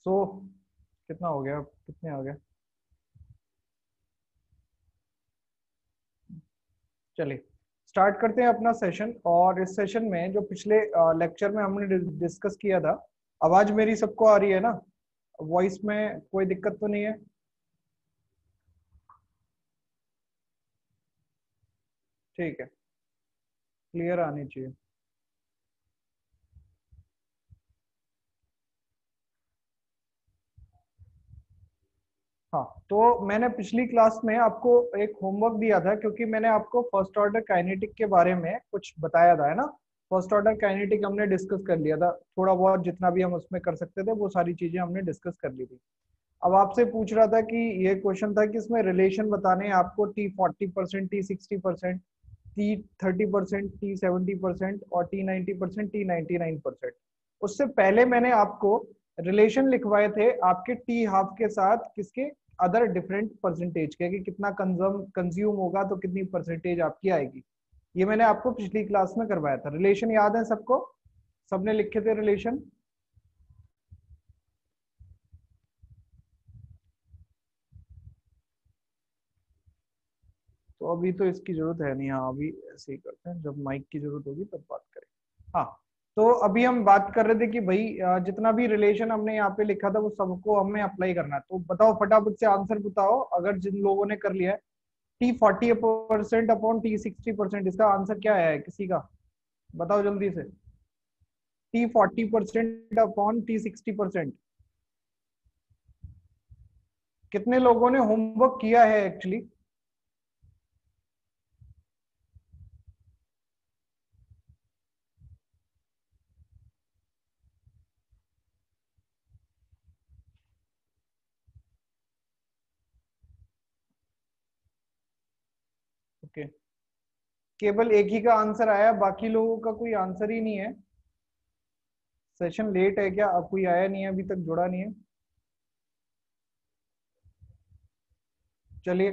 सो कितना हो गया, कितने आ गए? चलिए स्टार्ट करते हैं अपना सेशन। और इस सेशन में जो पिछले लेक्चर में हमने डिस्कस किया था, आवाज मेरी सबको आ रही है ना? वॉइस में कोई दिक्कत तो नहीं है? ठीक है, क्लियर आनी चाहिए। हाँ, तो मैंने पिछली क्लास में आपको एक होमवर्क दिया था, क्योंकि मैंने आपको फर्स्ट ऑर्डर काइनेटिक के बारे में कुछ बताया था, है ना? फर्स्ट ऑर्डर काइनेटिक हमने डिस्कस कर लिया था, थोड़ा बहुत जितना भी हम उसमें कर सकते थे वो सारी चीजें हमने डिस्कस कर ली थी। अब आपसे पूछ रहा था कि ये क्वेश्चन था कि इसमें रिलेशन बताने हैं आपको, T40%, T60%, T30%, T70% और T90%, T99%। उससे पहले मैंने आपको रिलेशन लिखवाए थे आपके टी हाफ के साथ, किसके? अदर डिफरेंट परसेंटेज के, कि कितना कंज्यूम होगा तो कितनी परसेंटेज आपकी आएगी। ये मैंने आपको पिछली क्लास में करवाया था। रिलेशन याद है सबको? सबने लिखे थे रिलेशन? तो अभी तो इसकी जरूरत है नहीं। हाँ, अभी ऐसे ही करते हैं, जब माइक की जरूरत होगी तब बात करेंगे। हाँ, तो अभी हम बात कर रहे थे कि भाई जितना भी रिलेशन हमने यहाँ पे लिखा था वो सबको हमें अप्लाई करना है। तो बताओ, फटाफट से आंसर बताओ, अगर जिन लोगों ने कर लिया है। T40% अपॉन T60%, इसका आंसर क्या है किसी का? बताओ जल्दी से। T40% upon T60%। कितने लोगों ने होमवर्क किया है एक्चुअली? ओके, केवल एक ही का आंसर आया, बाकी लोगों का कोई आंसर ही नहीं है। सेशन लेट है क्या? अब कोई आया नहीं है, अभी तक जुड़ा नहीं है। चलिए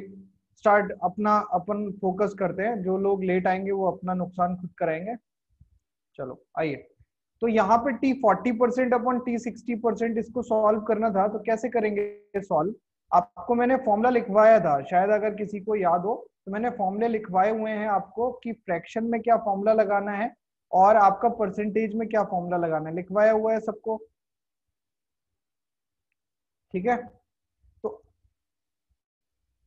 स्टार्ट, अपना अपन फोकस करते हैं। जो लोग लेट आएंगे वो अपना नुकसान खुद कराएंगे। चलो आइए। तो यहाँ पे T40% अपॉन T60%, इसको सॉल्व करना था, तो कैसे करेंगे सॉल्व? आपको मैंने फॉर्मूला लिखवाया था, शायद अगर किसी को याद हो तो मैंने फॉर्मूले लिखवाए हुए हैं आपको, कि फ्रैक्शन में क्या फॉर्मूला लगाना है और आपका परसेंटेज में क्या फॉर्मूला लगाना है। लिखवाया हुआ है सबको? ठीक है। तो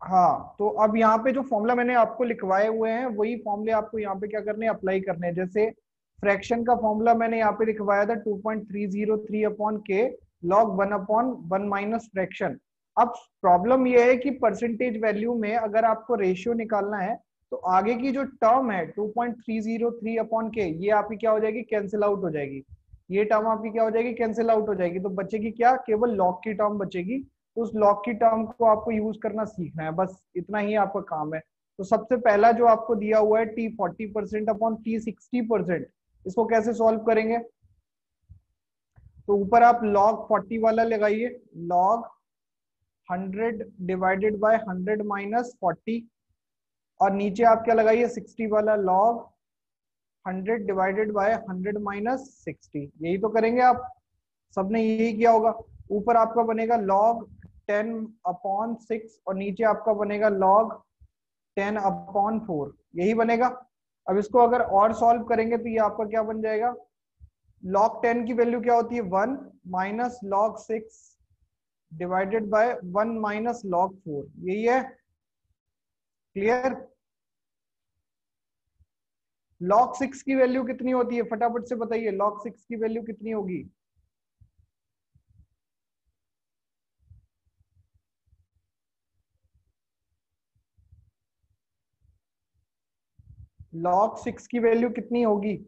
हाँ, तो अब यहाँ पे जो फॉर्मूला मैंने आपको लिखवाए हुए हैं वही फॉर्मूले आपको यहाँ पे क्या करने हैं, अप्लाई करने हैं। जैसे फ्रैक्शन का फॉर्मूला मैंने यहाँ पे लिखवाया था 2.303 अपॉन के लॉग 1/1 माइनस फ्रैक्शन। अब प्रॉब्लम यह है कि परसेंटेज वैल्यू में अगर आपको रेशियो निकालना है, तो आगे की जो टर्म है 2.303 अपॉन के, ये आपकी क्या हो जाएगी? कैंसिल आउट हो जाएगी। ये टर्म आपकी क्या हो जाएगी? कैंसिल आउट हो जाएगी। तो बचेगी क्या? केवल लॉग की टर्म बचेगी। उस लॉग की टर्म को आपको यूज करना सीखना है, बस इतना ही आपका काम है। तो सबसे पहला जो आपको दिया हुआ है T40% अपॉन T60%, इसको कैसे सॉल्व करेंगे? तो ऊपर आप log 40 वाला लगाइए, log 100 डिवाइडेड बाय 100 माइनस 40। और नीचे आप क्या लगाइए? 60 वाला, log 100 डिवाइडेड बाय 100 माइनस 60। यही तो करेंगे आप, सबने यही किया होगा। ऊपर आपका बनेगा log 10 अपॉन 6 और नीचे आपका बनेगा log 10 अपॉन 4, यही बनेगा। अब इसको अगर और सॉल्व करेंगे तो ये आपका क्या बन जाएगा? log 10 की वैल्यू क्या होती है? 1 minus log 6 divided by 1 minus log 4, यही है। क्लियर? log 6 की वैल्यू कितनी होती है? फटाफट से बताइए, log 6 की वैल्यू कितनी होगी? log 6 की वैल्यू कितनी होगी?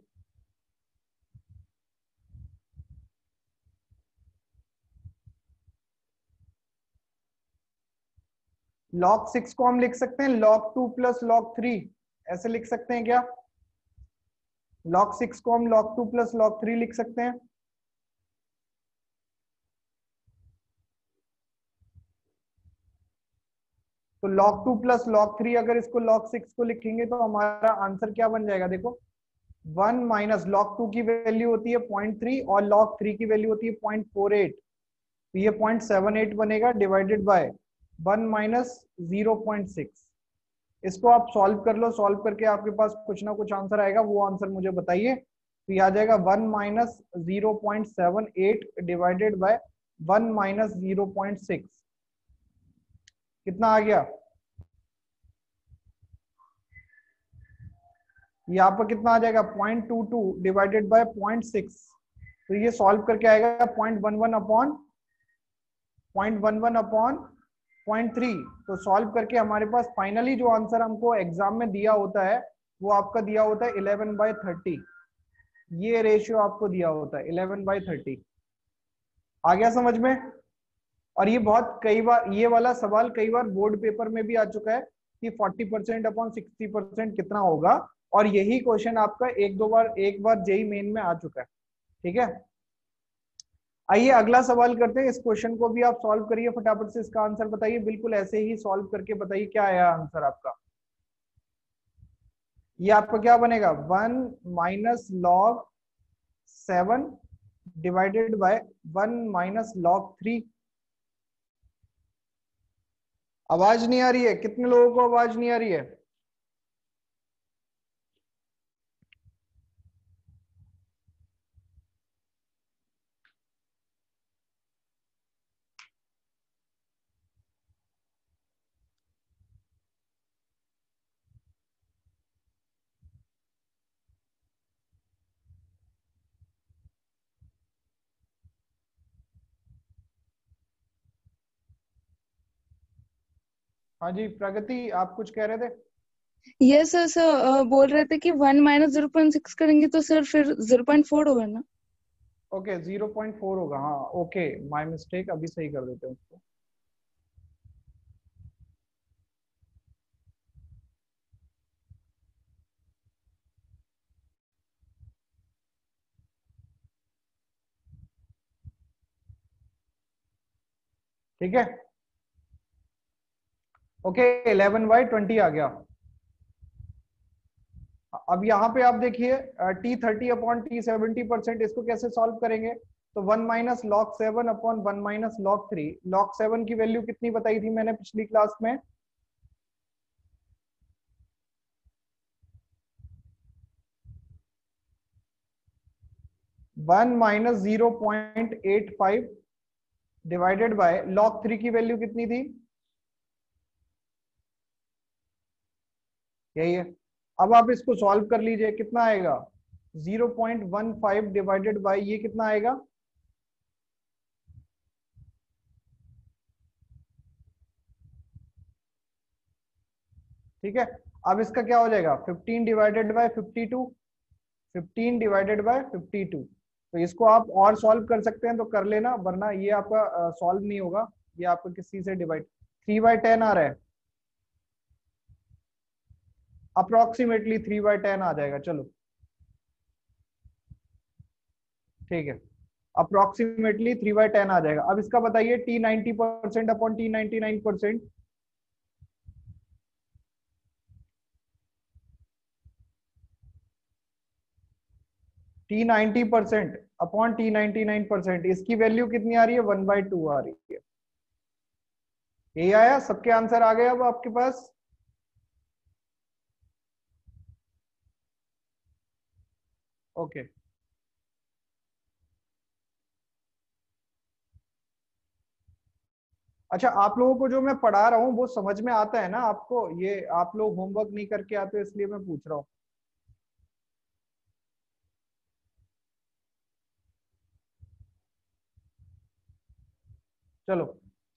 log 6 को हम लिख सकते हैं log 2 प्लस log 3, ऐसे लिख सकते हैं क्या? log 6 को हम log 2 प्लस log 3 लिख सकते हैं। तो log 2 प्लस log 3, अगर इसको log 6 को लिखेंगे तो हमारा आंसर क्या बन जाएगा? देखो, 1 माइनस log 2 की वैल्यू होती है 0.3 और log 3 की वैल्यू होती है 0.48। तो ये 0.78 बनेगा डिवाइडेड बाय 1 माइनस 0.6। इसको आप सॉल्व कर लो, सॉल्व करके आपके पास कुछ ना कुछ आंसर आएगा, वो आंसर मुझे बताइए। तो ये आ जाएगा 1 माइनस 0.78 डिवाइडेड बाय 1 माइनस 0.6। कितना आ गया? यहाँ पर कितना आ जाएगा? 0.22 डिवाइडेड बाय 0.6। तो ये सॉल्व करके आएगा 0.11 अपॉन 0.3। तो सॉल्व करके हमारे पास फाइनली जो आंसर हमको एग्जाम में दिया होता है वो आपका दिया होता है 11/30। ये रेशियो आपको दिया होता है 11/30। आ गया समझ में? और ये बहुत कई बार, ये वाला सवाल कई बार बोर्ड पेपर में भी आ चुका है कि 40% अपॉन 60% कितना होगा, और यही क्वेश्चन आपका एक बार जेई मेन में आ चुका है। ठीक है, आइए अगला सवाल करते हैं। इस क्वेश्चन को भी आप सॉल्व करिए फटाफट से, इसका आंसर बताइए। बिल्कुल ऐसे ही सॉल्व करके बताइए क्या आया आंसर आपका। ये आपका क्या बनेगा? 1 minus log 7 divided by 1 minus log 3। आवाज नहीं आ रही है? कितने लोगों को आवाज नहीं आ रही है? हाँ जी प्रगति, आप कुछ कह रहे थे? यस सर, सर बोल रहे थे कि 1 माइनस 0.6 करेंगे तो सर फिर 0.4 होगा ना? ओके 0.4 होगा, हाँ ओके माय मिस्टेक, अभी सही कर देते हैं उसको। ठीक है, ओके 11/20 आ गया। अब यहाँ पे आप देखिए T30 अपॉन T70%, इसको कैसे सॉल्व करेंगे? तो 1 minus log 7 upon 1 minus log 3। Log 7 की वैल्यू कितनी बताई थी मैंने पिछली क्लास में? 1 माइनस 0.85 डिवाइडेड बाय लॉग 3 की वैल्यू कितनी थी? यही है। अब आप इसको सॉल्व कर लीजिए, कितना आएगा? 0.15 डिवाइडेड बाय ये कितना आएगा? ठीक है, अब इसका क्या हो जाएगा? 15 डिवाइडेड बाय 52। 15 divided by 52। तो इसको आप और सॉल्व कर सकते हैं तो कर लेना, वरना ये आपका सॉल्व नहीं होगा। ये आपका किसी से डिवाइड 3/10 आ रहा है, अप्रोक्सीमेटली 3/10 आ जाएगा। चलो ठीक है, अप्रोक्सीमेटली 3/10 आ जाएगा। अब इसका बताइए T90% upon T99%। T90% upon T99%, इसकी वैल्यू कितनी आ रही है? 1/2 आ रही है। यही आया, सबके आंसर आ गए अब आपके पास? ओके अच्छा, आप लोगों को जो मैं पढ़ा रहा हूँ वो समझ में आता है ना आपको? ये आप लोग होमवर्क नहीं करके आते इसलिए मैं पूछ रहा हूँ। चलो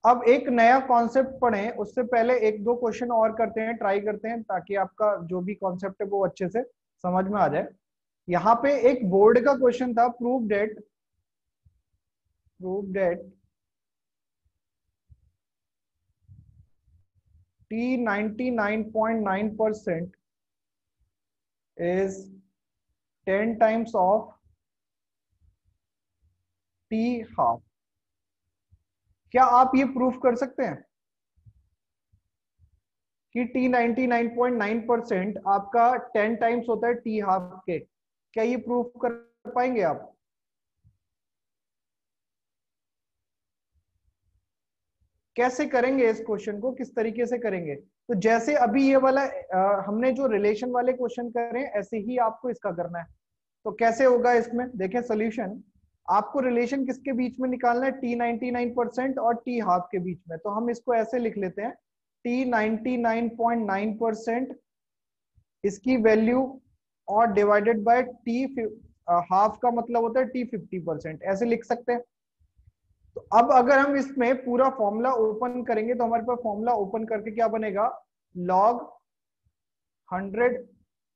अब एक नया कॉन्सेप्ट पढ़ें, उससे पहले एक दो क्वेश्चन और करते हैं, ट्राई करते हैं, ताकि आपका जो भी कॉन्सेप्ट है वो अच्छे से समझ में आ जाए। यहाँ पे एक बोर्ड का क्वेश्चन था, prove that T99.9% is 10 times of T half। क्या आप ये प्रूफ कर सकते हैं कि T99.9% आपका 10 टाइम्स होता है T हाफ के? क्या ये प्रूफ कर पाएंगे आप? कैसे करेंगे इस क्वेश्चन को, किस तरीके से करेंगे? तो जैसे अभी ये वाला हमने जो रिलेशन वाले क्वेश्चन कर रहे हैं, ऐसे ही आपको इसका करना है। तो कैसे होगा इसमें, देखें सोल्यूशन। आपको रिलेशन किसके बीच में निकालना है? T99% और T हाफ के बीच में। तो हम इसको ऐसे लिख लेते हैं, T99.9% इसकी वैल्यू और डिवाइडेड बाय T हाफ का मतलब होता है T50%, ऐसे लिख सकते हैं। तो अब अगर हम इसमें पूरा फॉर्मूला ओपन करेंगे तो हमारे पास फॉर्मूला ओपन करके क्या बनेगा, log 100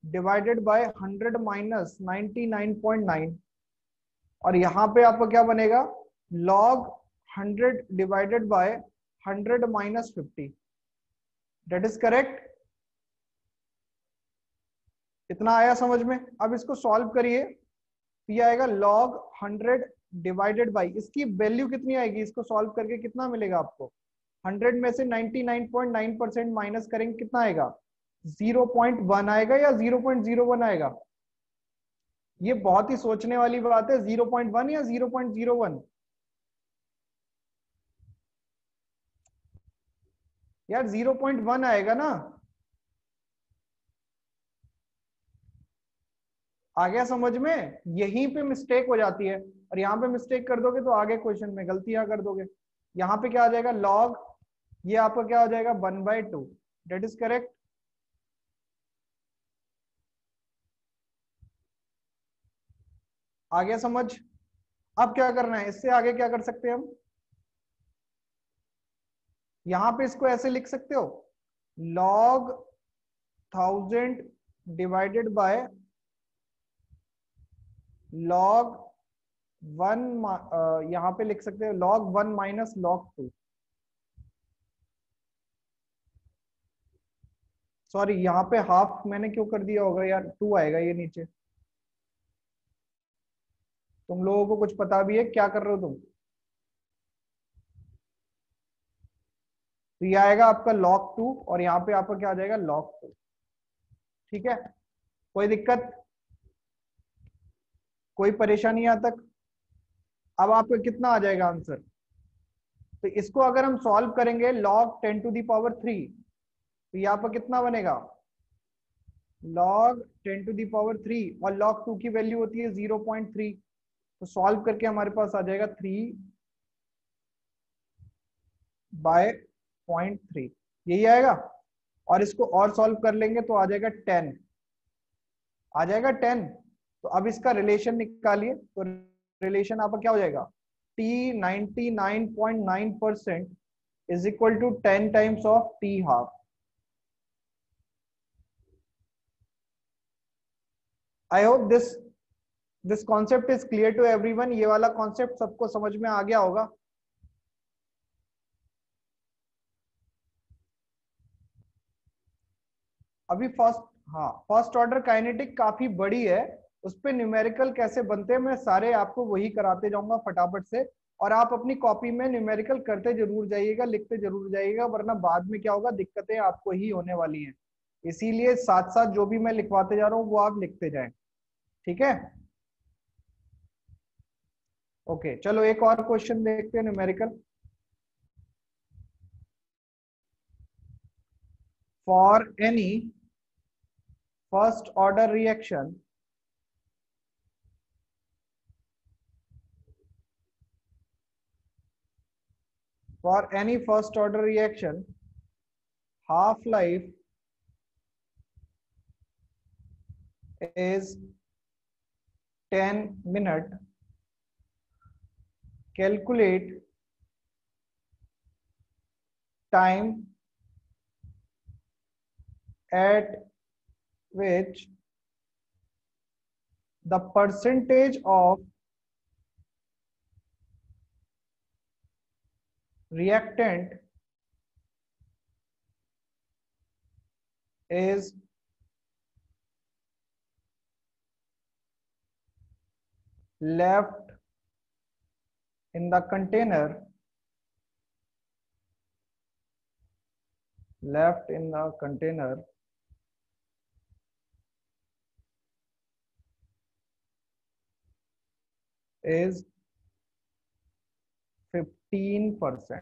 डिवाइडेड बाय 100 माइनस 99.9, और यहां पे आपका क्या बनेगा, log 100 divided by 100 minus 50। That is correct. इतना आया समझ में? अब इसको सॉल्व करिए, ये आएगा log 100 डिवाइडेड बाई, इसकी वैल्यू कितनी आएगी, इसको सॉल्व करके कितना मिलेगा आपको, 100 में से 99.9% माइनस करेंगे कितना आएगा, 0.1 आएगा या 0.01 आएगा? ये बहुत ही सोचने वाली बात है, 0.1 या 0.01? यार 0.1 आएगा ना। आ गया समझ में? यहीं पे मिस्टेक हो जाती है, और यहाँ पे मिस्टेक कर दोगे तो आगे क्वेश्चन में गलतियां कर दोगे। यहाँ पे क्या आ जाएगा, लॉग, ये आपका क्या हो जाएगा, 1/2। Date is correct. आ गया समझ? अब क्या करना है, इससे आगे क्या कर सकते हैं हम, यहाँ पे इसको ऐसे लिख सकते हो, log 1000 डिवाइडेड बाय log 1, यहाँ पे लिख सकते हो log 1 माइनस log 2। सॉरी, यहाँ पे हाफ मैंने क्यों कर दिया होगा यार, 2 आएगा ये नीचे। तुम लोगों को कुछ पता भी है क्या कर रहे हो तुम? तो ये आएगा आपका log 2, और यहाँ पे आपका क्या आ जाएगा, log 2। ठीक है, कोई दिक्कत, कोई परेशानी यहाँ तक? अब आपका कितना आ जाएगा आंसर? तो इसको अगर हम सॉल्व करेंगे log 10⁻3, तो यहाँ पर कितना बनेगा, log 10⁻3, और log 2 की वैल्यू होती है 0.3। तो सॉल्व करके हमारे पास आ जाएगा 3/0.3, यही आएगा। और इसको और सॉल्व कर लेंगे तो आ जाएगा 10, आ जाएगा 10। तो अब इसका रिलेशन निकालिए, तो रिलेशन आपका क्या हो जाएगा, T99.9% is equal to 10 times of T half. I hope this concept is clear to everyone. ये वाला कॉन्सेप्ट सबको समझ में आ गया होगा। अभी फर्स्ट, हाँ, फर्स्ट ऑर्डर काइनेटिक काफी बड़ी है, उस पे न्यूमेरिकल कैसे बनते हैं मैं सारे आपको वही कराते जाऊंगा फटाफट से। और आप अपनी कॉपी में न्यूमेरिकल करते जरूर जाइएगा, लिखते जरूर जाइएगा, वरना बाद में क्या होगा, दिक्कतें आपको ही होने वाली हैं। इसीलिए साथ साथ जो भी मैं लिखवाते जा रहा हूँ वो आप लिखते जाएं। ठीक है, ओके, चलो एक और क्वेश्चन देखते हैं numerical. For any first order reaction for any first order reaction, half life is 10 minutes. Calculate time at which the percentage of reactant is left in the container, left in the container is 15%.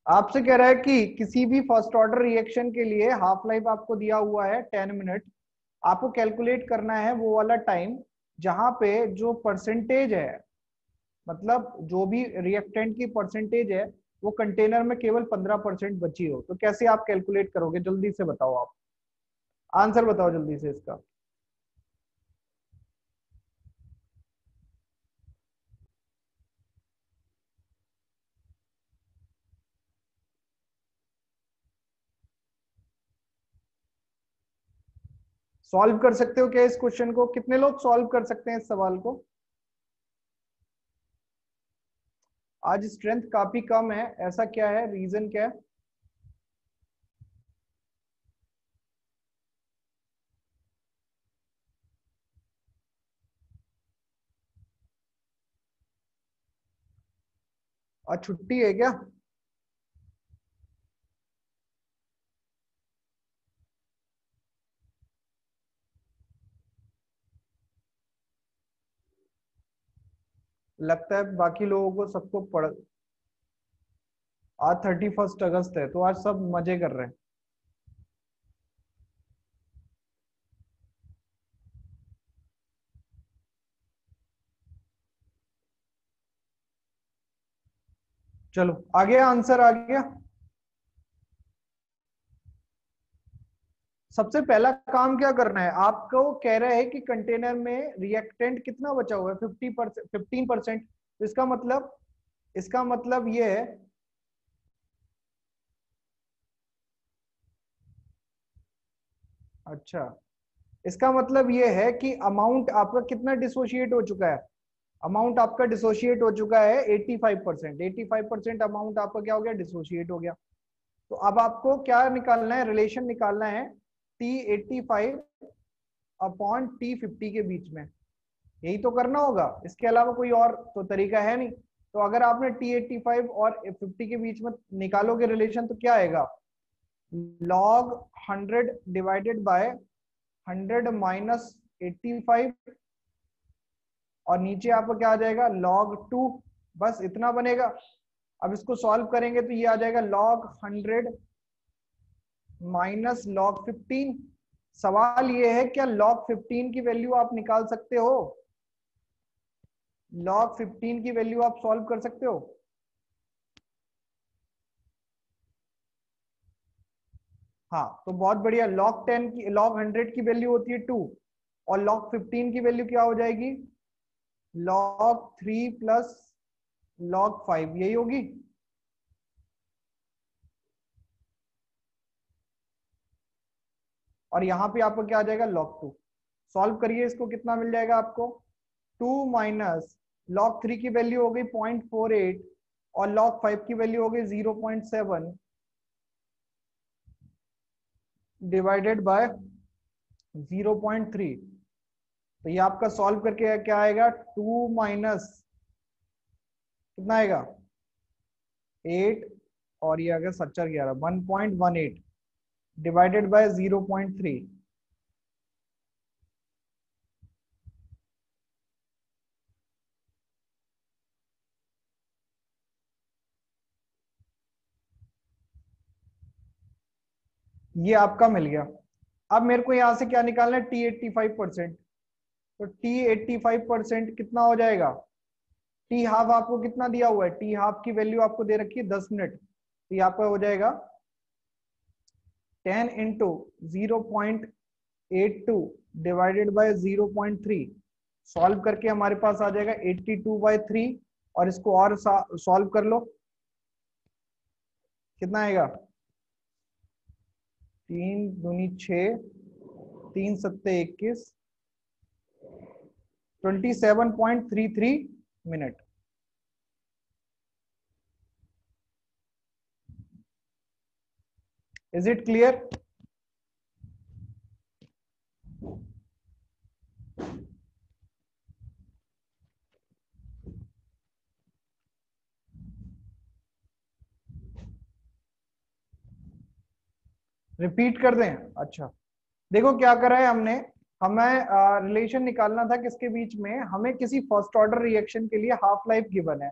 आपसे कह रहा है कि किसी भी first order reaction के लिए half life आपको दिया हुआ है 10 मिनट। आपको कैलकुलेट करना है वो वाला टाइम जहां पे जो परसेंटेज है, मतलब जो भी रिएक्टेंट की परसेंटेज है वो कंटेनर में केवल 15% बची हो। तो कैसे आप कैलकुलेट करोगे, जल्दी से बताओ, आप आंसर बताओ जल्दी से इसका। सॉल्व कर सकते हो क्या इस क्वेश्चन को? कितने लोग सॉल्व कर सकते हैं इस सवाल को? आज स्ट्रेंथ काफी कम है, ऐसा क्या है, रीजन क्या है? आज छुट्टी है क्या? लगता है बाकी लोगों को सबको पढ़, आज 31 अगस्त है तो आज सब मजे कर रहे हैं। चलो आ गया आंसर, आ गया। सबसे पहला काम क्या करना है आपको, कह रहे हैं कि कंटेनर में रिएक्टेंट कितना बचा हुआ है, 50%, 15%। तो इसका मतलब ये है, अच्छा, इसका मतलब ये है कि अमाउंट आपका कितना डिसोशिएट हो चुका है। अमाउंट आपका डिसोशिएट हो चुका है 85%। 85% अमाउंट आपका क्या हो गया, डिसोशिएट हो गया। तो अब आपको क्या निकालना है, रिलेशन निकालना है T85 अपॉन T50 के बीच में। यही तो करना होगा, इसके अलावा कोई और तो तरीका है नहीं। तो अगर आपने T85 और 50 के बीच में निकालोगे रिलेशन तो क्या आएगा, log 100 डिवाइडेड बाय 100 माइनस 85, और नीचे आपको क्या आ जाएगा, log 2। बस इतना बनेगा। अब इसको सॉल्व करेंगे तो ये आ जाएगा log 100 माइनस log 15। सवाल ये है क्या log 15 की वैल्यू आप निकाल सकते हो? log 15 की वैल्यू आप सॉल्व कर सकते हो? हाँ तो बहुत बढ़िया। log 100 की वैल्यू होती है 2, और log 15 की वैल्यू क्या हो जाएगी, log 3 प्लस log 5, यही होगी। और यहाँ पे आपको क्या आ जाएगा, log 2। सॉल्व करिए इसको, कितना मिल जाएगा आपको, 2 माइनस log 3 की वैल्यू हो गई 0.48, और log 5 की वैल्यू हो गई 0.7 डिवाइडेड बाय 0.3। तो ये आपका सॉल्व करके क्या आएगा, 2 माइनस कितना आएगा 8, और ये आ गया 11, 1.18 डिवाइडेड बाय 0.3। ये आपका मिल गया। अब मेरे को यहां से क्या निकालना है, T85%। तो T85% कितना हो जाएगा, टी हाफ आपको कितना दिया हुआ है, टी हाफ की वैल्यू आपको दे रखी है 10 मिनट। तो ये आपका हो जाएगा 10 इंटू 0.82 डिवाइडेड बाय 0.3। सॉल्व करके हमारे पास आ जाएगा 82/3। और इसको और सॉल्व कर लो, कितना आएगा, 3 दूनी 6, 3 सत्ते 21, 27.33 minute. Is it clear? Repeat कर दें? अच्छा, देखो क्या करा है हमने, हमें रिलेशन निकालना था किसके बीच में, हमें किसी फर्स्ट ऑर्डर रिएक्शन के लिए हाफ लाइफ गिवन है।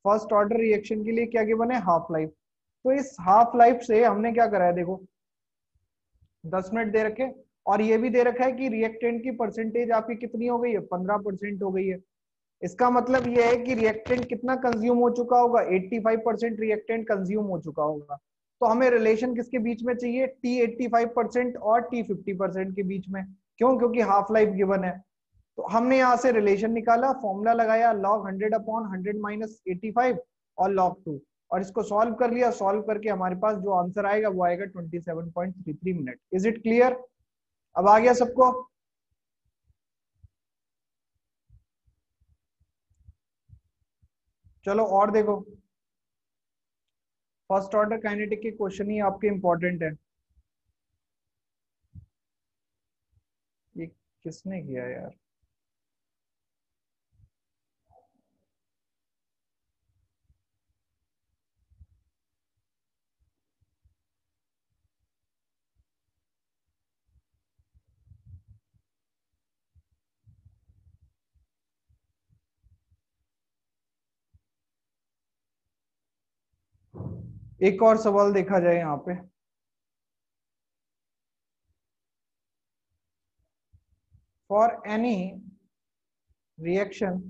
फर्स्ट ऑर्डर रिएक्शन के लिए क्या गिवन है, हाफ लाइफ। तो इस हाफ लाइफ से हमने क्या करा है, देखो 10 मिनट दे रखे, और ये भी दे रखा है कि रिएक्टेंट की परसेंटेज आपकी कितनी हो गई है, 15% हो गई है। इसका मतलब ये है कि रिएक्टेंट कितना कंज्यूम हो चुका होगा, 85% रिएक्टेंट कंज्यूम हो चुका होगा। तो हमें रिलेशन किसके बीच में चाहिए, टी 85% और टी 50% के बीच में। क्यों, क्योंकि हाफ लाइफ गिवन है। तो हमने यहाँ से रिलेशन निकाला, फॉर्मूला लगाया log 100/100 - 85 और log 2, और इसको सॉल्व कर लिया। सॉल्व करके हमारे पास जो आंसर आएगा वो आएगा 27.33 मिनट। Is it clear? अब आ गया सबको? चलो और देखो, फर्स्ट ऑर्डर काइनेटिक के क्वेश्चन ही आपके इंपॉर्टेंट है। ये किसने किया यार? एक और सवाल देखा जाए यहाँ पे। For any reaction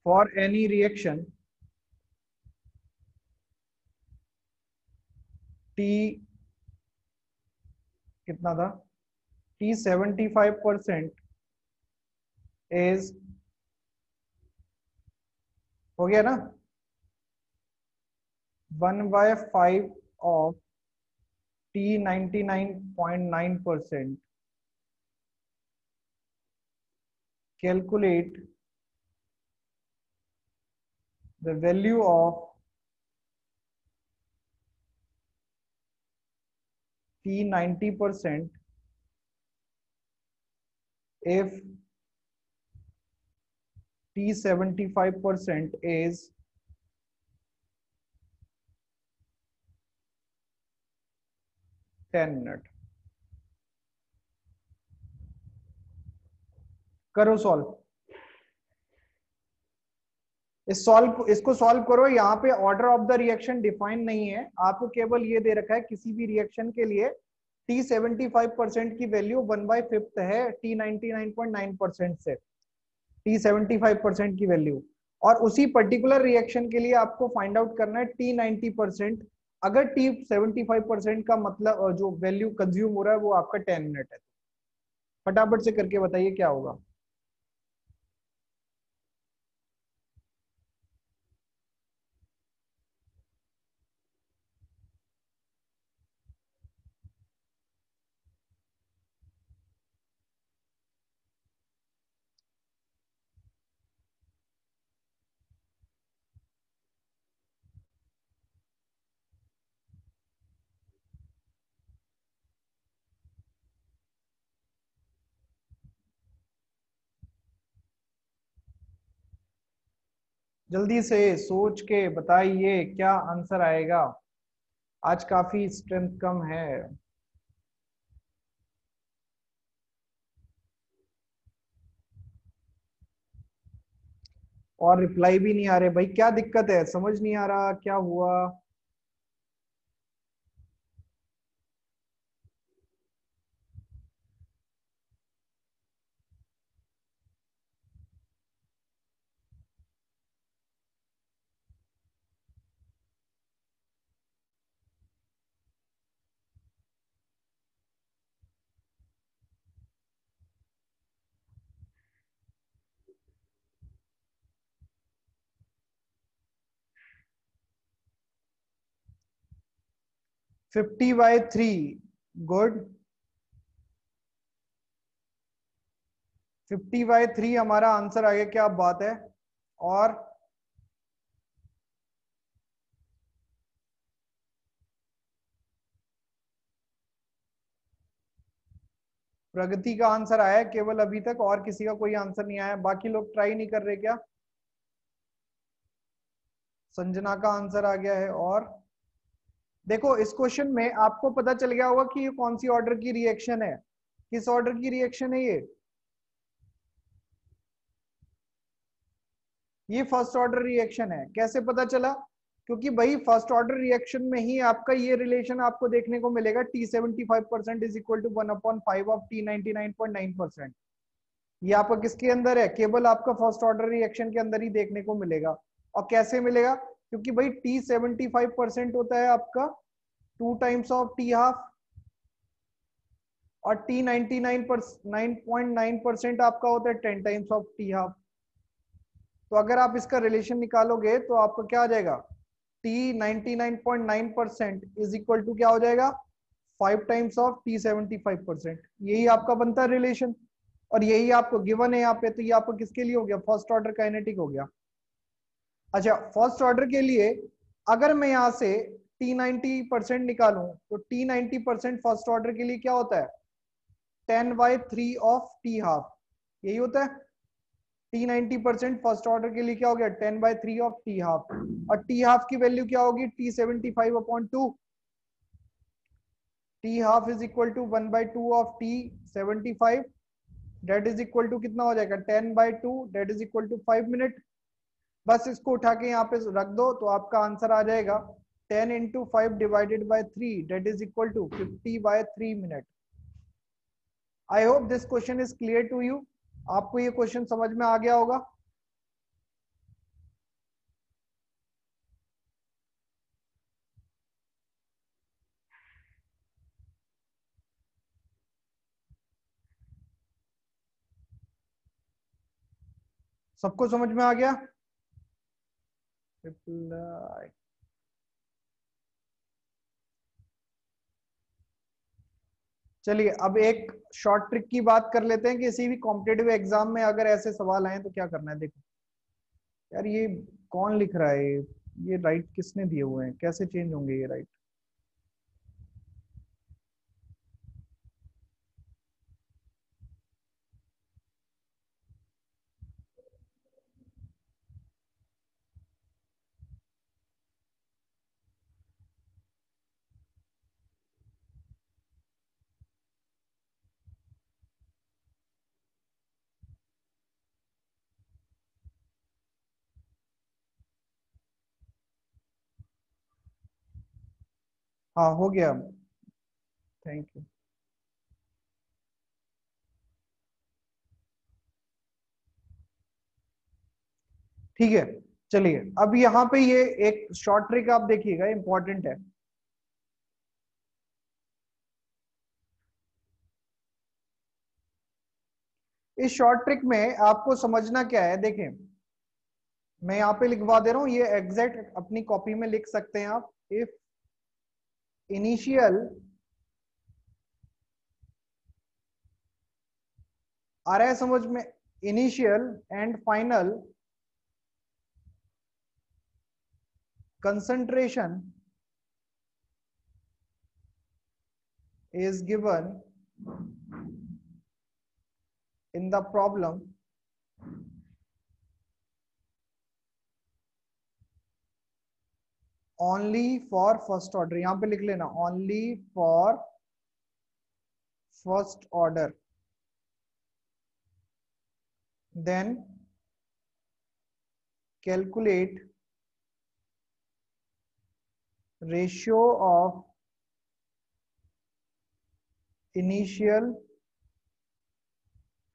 for any reaction T कितना था, टी 75% इज, हो गया ना, 1/5 of T 99.9%। Calculate the value of T 90% if T 75% is 10 minute. करो सॉल्व, इसको सॉल्व करो। यहाँ पे order of the reaction define नहीं है, आपको केवल ये दे रखा है किसी भी रिएक्शन के लिए टी 75% की वैल्यू 1/5 है टी 99.9% से, टी 75% की वैल्यू। और उसी पर्टिकुलर रिएक्शन के लिए आपको फाइंड आउट करना है टी 90%। अगर टी 75% का मतलब जो वैल्यू कंज्यूम हो रहा है वो आपका 10 मिनट है। फटाफट से करके बताइए क्या होगा। जल्दी से सोच के बताइए क्या आंसर आएगा। आज काफी स्ट्रेंथ कम है। और रिप्लाई भी नहीं आ रहे भाई, क्या दिक्कत है, समझ नहीं आ रहा क्या हुआ। Fifty by three, good. 50/3 हमारा आंसर आ गया, क्या बात है। और प्रगति का आंसर आया है केवल अभी तक, और किसी का कोई आंसर नहीं आया। बाकी लोग ट्राई नहीं कर रहे क्या? संजना का आंसर आ गया है, और देखो इस क्वेश्चन में आपको पता चल गया होगा कि ये कौन सी ऑर्डर की रिएक्शन है, किस ऑर्डर की रिएक्शन है ये फर्स्ट ऑर्डर रिएक्शन है। कैसे पता चला? क्योंकि भाई फर्स्ट ऑर्डर रिएक्शन में ही आपका ये रिलेशन आपको देखने को मिलेगा, T75% is equal to 1/5 of T99.9%। ये आपका किसके अंदर है? केवल आपका फर्स्ट ऑर्डर रिएक्शन के अंदर ही देखने को मिलेगा। और कैसे मिलेगा? क्योंकि भाई T75% होता है आपका 2 टाइम्स ऑफ T हाफ, और T99.9% आपका होता है 10 टाइम्स ऑफ T हाफ। तो अगर आप इसका रिलेशन निकालोगे तो आपको क्या आ जाएगा? T99.9% इज इक्वल टू क्या हो जाएगा? 5 टाइम्स ऑफ T75%। यही आपका बनता है रिलेशन, और यही आपको गिवन है यहाँ पे। तो ये आपको किसके लिए हो गया? फर्स्ट ऑर्डर काइनेटिक हो गया। अच्छा, फर्स्ट ऑर्डर के लिए अगर मैं यहाँ से T90% निकालूं तो T90% फर्स्ट ऑर्डर के लिए क्या होता है? 10/3 ऑफ T हाफ, यही होता है। T90% फर्स्ट ऑर्डर के लिए क्या हो गया? 10/3 ऑफ T हाफ। और T हाफ की वैल्यू क्या होगी? T75/2। T half is equal to 1/2 of T75, that is equal to कितना हो जाएगा? 10/2, that is equal to 5 minute. बस इसको उठा के यहाँ पे रख दो तो आपका आंसर आ जाएगा 10 into 5 divided by 3, that is equal to 50/3 minute. I hope this question is clear to you. आपको ये क्वेश्चन समझ में आ गया होगा। सबको समझ में आ गया? चलिए अब एक शॉर्ट ट्रिक की बात कर लेते हैं कि किसी भी कॉम्पिटेटिव एग्जाम में अगर ऐसे सवाल आए तो क्या करना है। देखो यार, ये कौन लिख रहा है? ये राइट किसने दिए हुए हैं? कैसे चेंज होंगे ये राइट? हाँ हो गया, थैंक यू। ठीक है, चलिए अब यहाँ पे ये एक शॉर्ट ट्रिक आप देखिएगा, इंपॉर्टेंट है। इस शॉर्ट ट्रिक में आपको समझना क्या है, देखें मैं यहाँ पे लिखवा दे रहा हूं, ये एग्जैक्ट अपनी कॉपी में लिख सकते हैं आप। इफ इनिशियल, आ रहा है समझ में? Initial and final concentration is given in the problem only for first order। यहां पे लिख लेना only for first order, then calculate ratio of initial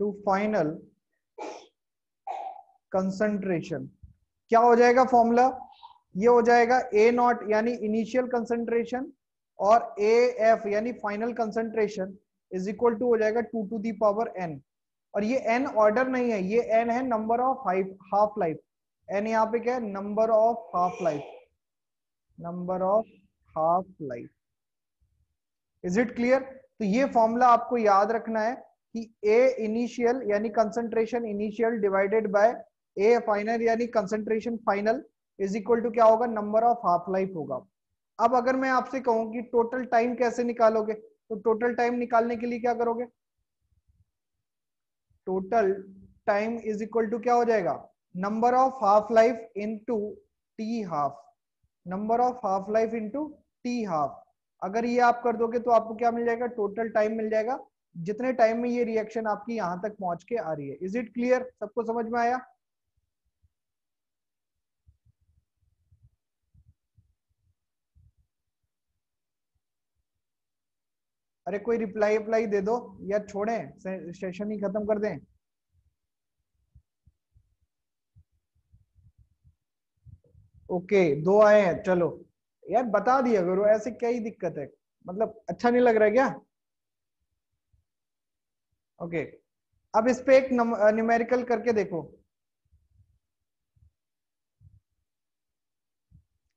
to final concentration। क्या हो जाएगा फॉर्मूला? ये हो जाएगा ए नॉट यानी इनिशियल कंसंट्रेशन, और ए एफ यानी final concentration is equal to हो जाएगा 2 टू दी पावर एन। और ये एन ऑर्डर नहीं है, ये एन है number of half life. N यहाँ पे क्या है? Number of half life, number of half life. Is it clear? तो ये फॉर्मूला आपको याद रखना है कि ए इनिशियल यानी concentration initial divided by A final यानी concentration final is equal to क्या होगा? नंबर ऑफ हाफ लाइफ होगा। अब अगर मैं आपसे कहूं कि टोटल टाइम कैसे निकालोगे, तो टोटल टाइम निकालने के लिए क्या करोगे? Total time is equal to क्या हो जाएगा? Number of half life into T half, number of half life into T half, अगर ये आप कर दोगे तो आपको क्या मिल जाएगा, टोटल टाइम मिल जाएगा जितने टाइम में ये रिएक्शन आपकी यहां तक पहुंच के आ रही है। इज इट क्लियर, सबको समझ में आया? अरे कोई रिप्लाई अप्लाई दे दो या छोड़ें, सेशन ही खत्म कर दें। ओके, दो आए हैं, चलो यार बता दिया करो, ऐसे क्या ही दिक्कत है, मतलब अच्छा नहीं लग रहा है क्या? ओके, अब इस पे एक न्यूमेरिकल करके देखो,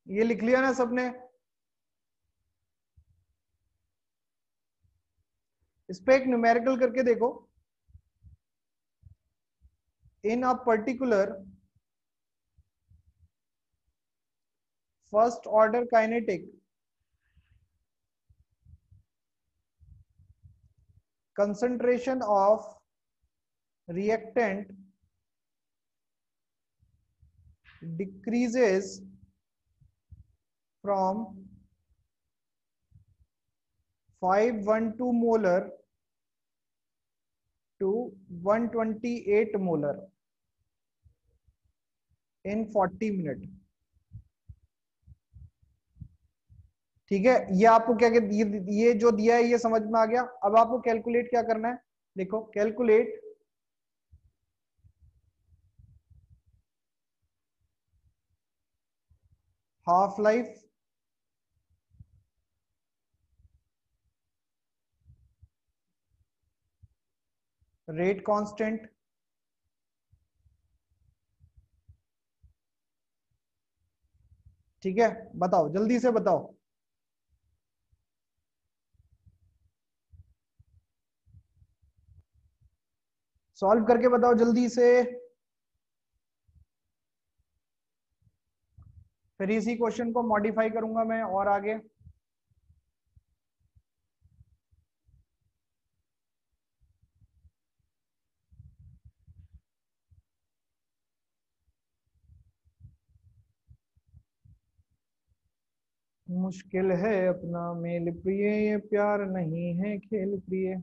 ये लिख लिया ना सबने? इस पे एक न्यूमेरिकल करके देखो, in a particular first order kinetic concentration of reactant decreases from 512 molar to 128 molar in 40 minute. ठीक है, ये आपको क्या कहते, ये जो दिया है ये समझ में आ गया। अब आपको कैलकुलेट क्या करना है, देखो calculate half life, rate constant, ठीक है, बताओ जल्दी से बताओ। सॉल्व करके बताओ जल्दी से, फिर इसी क्वेश्चन को मॉडिफाई करूंगा मैं और आगे। मुश्किल है अपना मेल प्रिय, ये प्यार नहीं है खेल प्रिय।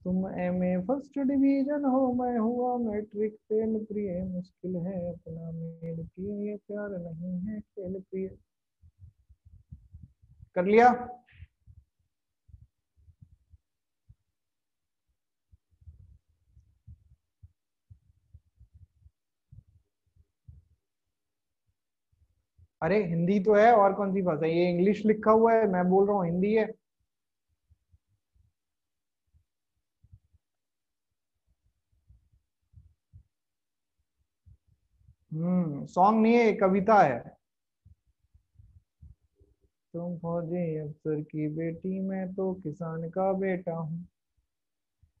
तुम एमए फर्स्ट डिवीजन हो, मैं हुआ मैट्रिक फेल प्रिय। मुश्किल है अपना मेल प्रिय, ये प्यार नहीं है खेल प्रिय। कर लिया? अरे हिंदी तो है, और कौन सी भाषा, ये इंग्लिश लिखा हुआ है, मैं बोल रहा हूँ हिंदी है। सॉन्ग नहीं है, ये कविता है। तुम फौजी अफसर की बेटी, मैं तो किसान का बेटा हूँ।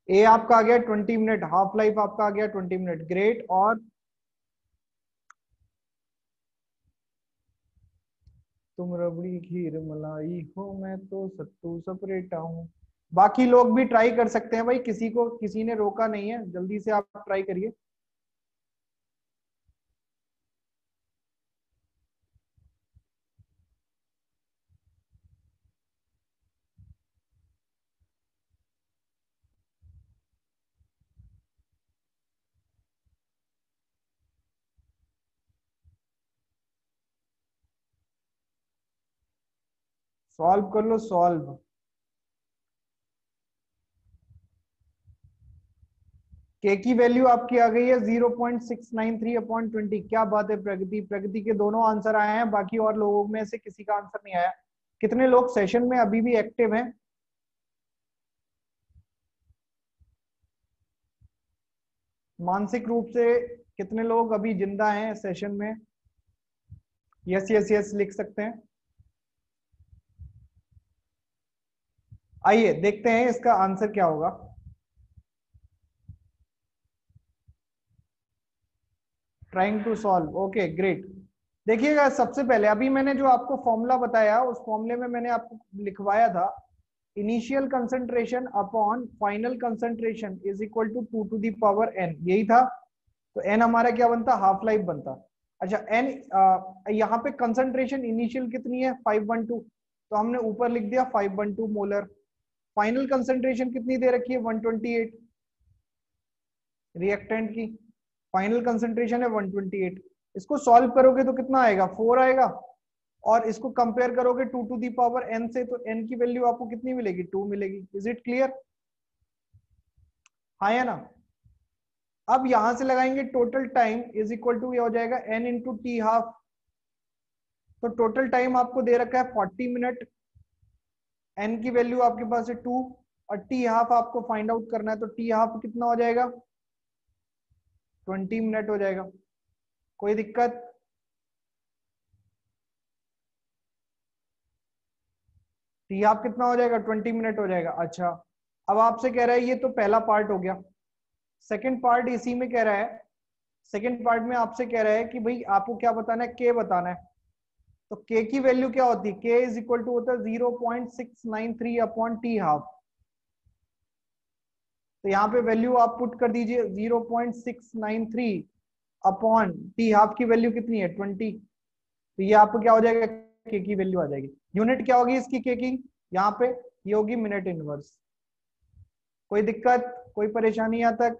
ए आपका आ गया 20 मिनट, हाफ लाइफ आपका आ गया 20 मिनट, ग्रेट। और तुम रबड़ी खीर मलाई हो, मैं तो सत्तू सपरेटा हूँ। बाकी लोग भी ट्राई कर सकते हैं भाई, किसी को किसी ने रोका नहीं है, जल्दी से आप ट्राई करिए। सॉल्व कर लो, सॉल्व। के की वैल्यू आपकी आ गई है 0.693/20। क्या बात है प्रगति, प्रगति के दोनों आंसर आए हैं, बाकी और लोगों में से किसी का आंसर नहीं आया। कितने लोग सेशन में अभी भी एक्टिव हैं? मानसिक रूप से कितने लोग अभी जिंदा हैं सेशन में? यस यस यस लिख सकते हैं। आइए देखते हैं इसका आंसर क्या होगा। Trying to solve, okay great. देखिएगा, सबसे पहले अभी मैंने जो आपको फॉर्मूला बताया, उस फॉर्मूले में मैंने आपको लिखवाया था initial concentration upon final concentration is equal to 2 to the power n, यही था। तो n हमारा क्या बनता, हाफ लाइफ बनता। अच्छा एन, यहाँ पे कंसंट्रेशन इनिशियल कितनी है 512, तो हमने ऊपर लिख दिया 512 मोलर। फाइनल कंसंट्रेशन कितनी दे रखी है 128, रिएक्टेंट की फाइनल कंसंट्रेशन है 128। इसको सॉल्व करोगे तो कितना आएगा 4 आएगा, और इसको कंपेयर करोगे 2 टू दी पावर n से, तो n की वैल्यू आपको कितनी मिलेगी 2 मिलेगी। Is it clear? हाँ या ना? अब यहां से लगाएंगे total time is equal to ये हो जाएगा n इंटू टी हाफ। तो टोटल टाइम आपको दे रखा है 40 मिनट, n की वैल्यू आपके पास है 2, और टी हाफ आपको फाइंड आउट करना है, तो टी हाफ कितना हो जाएगा 20 मिनट हो जाएगा। कोई दिक्कत? टी हाफ कितना हो जाएगा 20 मिनट हो जाएगा। अच्छा, अब आपसे कह रहा है, ये तो पहला पार्ट हो गया। सेकंड पार्ट इसी में कह रहा है, सेकंड पार्ट में आपसे कह रहा है कि भाई आपको क्या बताना है, के बताना है। तो के की वैल्यू क्या होती है, के इज इक्वल टू होता है 0.693 अपॉन टी हाफ। तो यहाँ पे वैल्यू आप पुट कर दीजिए 0.693 अपॉन टी हाफ की वैल्यू कितनी है 20। तो ये आपको क्या हो जाएगा, के की वैल्यू आ जाएगी। यूनिट क्या होगी इसकी के की, यहाँ पे ये होगी मिनट इनवर्स। कोई दिक्कत, कोई परेशानी यहाँ तक?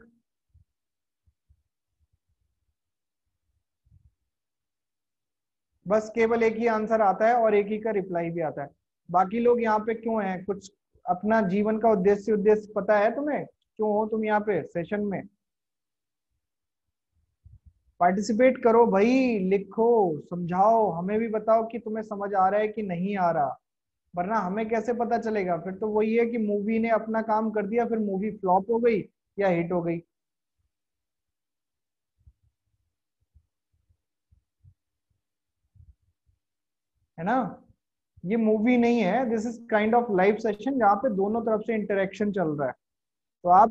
बस केवल एक ही आंसर आता है और एक ही का रिप्लाई भी आता है। बाकी लोग यहाँ पे क्यों हैं, कुछ अपना जीवन का उद्देश्य उद्देश्य पता है तुम्हें, क्यों हो तुम यहाँ पे सेशन में? पार्टिसिपेट करो भाई, लिखो, समझाओ, हमें भी बताओ कि तुम्हें समझ आ रहा है कि नहीं आ रहा, वरना हमें कैसे पता चलेगा? फिर तो वही है कि मूवी ने अपना काम कर दिया, फिर मूवी फ्लॉप हो गई या हिट हो गई। है ना? ये मूवी नहीं है, this is kind of live session जहाँ पे दोनों तरफ से इंटरेक्शन चल रहा है। तो आप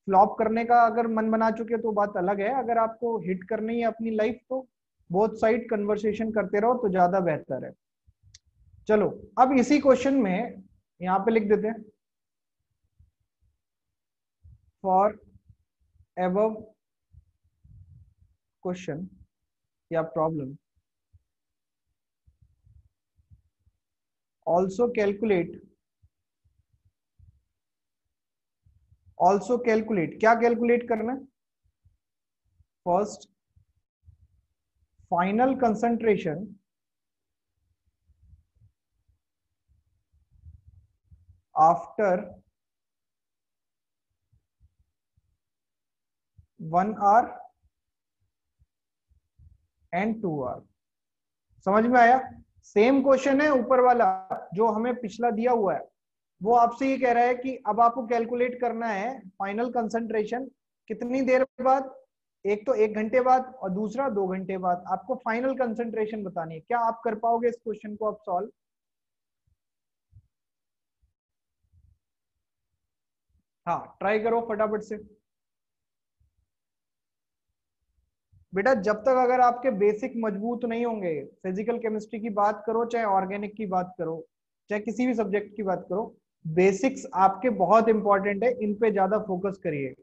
फ्लॉप करने का अगर मन बना चुके तो बात अलग है, अगर आपको हिट करनी है अपनी लाइफ तो बोथ साइड कन्वर्सेशन करते रहो तो ज्यादा बेहतर है। चलो, अब इसी क्वेश्चन में यहाँ पे लिख देते हैं, फॉर एबव क्वेश्चन या problem also calculate, also calculate, क्या कैलकुलेट करना है? First final concentration after 1 hour and 2 hour. समझ में आया? सेम क्वेश्चन है ऊपर वाला जो हमें पिछला दिया हुआ है, वो आपसे ये कह रहा है कि अब आपको कैलकुलेट करना है फाइनल कंसंट्रेशन कितनी देर बाद, एक तो 1 घंटे बाद और दूसरा 2 घंटे बाद, आपको फाइनल कंसंट्रेशन बतानी है। क्या आप कर पाओगे इस क्वेश्चन को आप सॉल्व? हाँ, ट्राई करो फटाफट से। बेटा जब तक अगर आपके बेसिक मजबूत नहीं होंगे, फिजिकल केमिस्ट्री की बात करो चाहे ऑर्गेनिक की बात करो चाहे किसी भी सब्जेक्ट की बात करो, बेसिक्स आपके बहुत इंपॉर्टेंट है, इन पे ज्यादा फोकस करिए।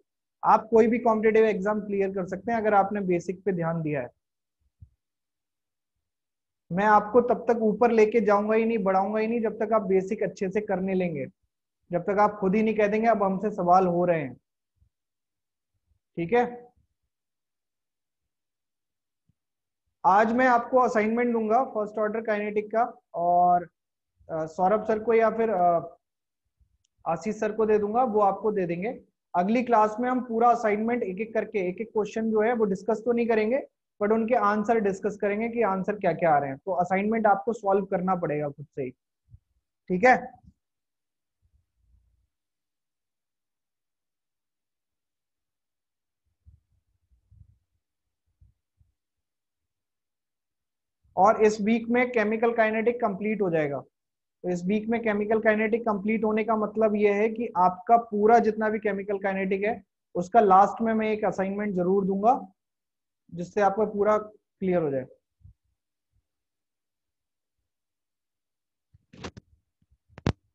आप कोई भी कॉम्पिटेटिव एग्जाम क्लियर कर सकते हैं अगर आपने बेसिक पे ध्यान दिया है। मैं आपको तब तक ऊपर लेके जाऊंगा ही नहीं, बढ़ाऊंगा ही नहीं जब तक आप बेसिक अच्छे से करने लेंगे, जब तक आप खुद ही नहीं कह देंगे अब हमसे सवाल हो रहे हैं। ठीक है? आज मैं आपको असाइनमेंट दूंगा फर्स्ट ऑर्डर काइनेटिक का, और सौरभ सर को या फिर आशीष सर को दे दूंगा, वो आपको दे देंगे। अगली क्लास में हम पूरा असाइनमेंट एक एक करके, एक एक क्वेश्चन जो है वो डिस्कस तो नहीं करेंगे, बट उनके आंसर डिस्कस करेंगे कि आंसर क्या क्या आ रहे हैं। तो असाइनमेंट आपको सॉल्व करना पड़ेगा खुद से ही। ठीक है? और इस वीक में केमिकल काइनेटिक कंप्लीट हो जाएगा। तो इस वीक में केमिकल काइनेटिक कंप्लीट होने का मतलब यह है कि आपका पूरा जितना भी केमिकल काइनेटिक है उसका लास्ट में मैं एक असाइनमेंट जरूर दूंगा जिससे आपका पूरा क्लियर हो जाए।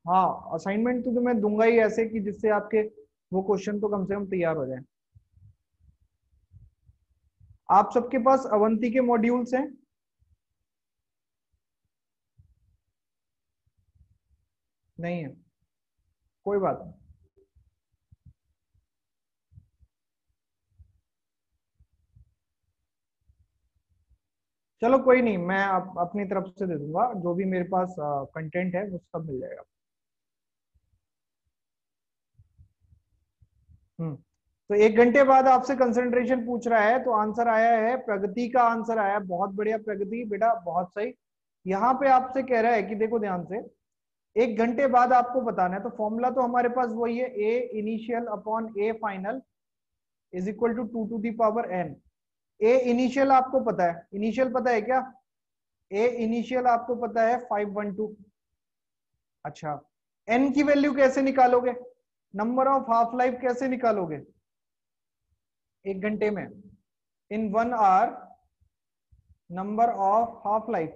हाँ, असाइनमेंट तो मैं दूंगा ही ऐसे कि जिससे आपके वो क्वेश्चन तो कम से कम तैयार हो जाए। आप सबके पास अवंती के मॉड्यूल्स हैं? नहीं है, कोई बात नहीं। चलो कोई नहीं, मैं अपनी तरफ से दे दूंगा, जो भी मेरे पास कंटेंट है वो सब मिल जाएगा। तो 1 घंटे बाद आपसे कंसंट्रेशन पूछ रहा है, तो आंसर आया है प्रगति का, आंसर आया। बहुत बढ़िया प्रगति बेटा, बहुत सही। यहाँ पे आपसे कह रहा है कि देखो ध्यान से, 1 घंटे बाद आपको बताना है, तो फॉर्मूला तो हमारे पास वही है, A initial upon A final is equal to 2 to the power n। A initial आपको पता है, इनिशियल पता है क्या? ए इनिशियल आपको पता है 512। अच्छा, एन की वैल्यू कैसे निकालोगे? नंबर ऑफ हाफ लाइफ कैसे निकालोगे 1 घंटे में? इन 1 hour number of half life,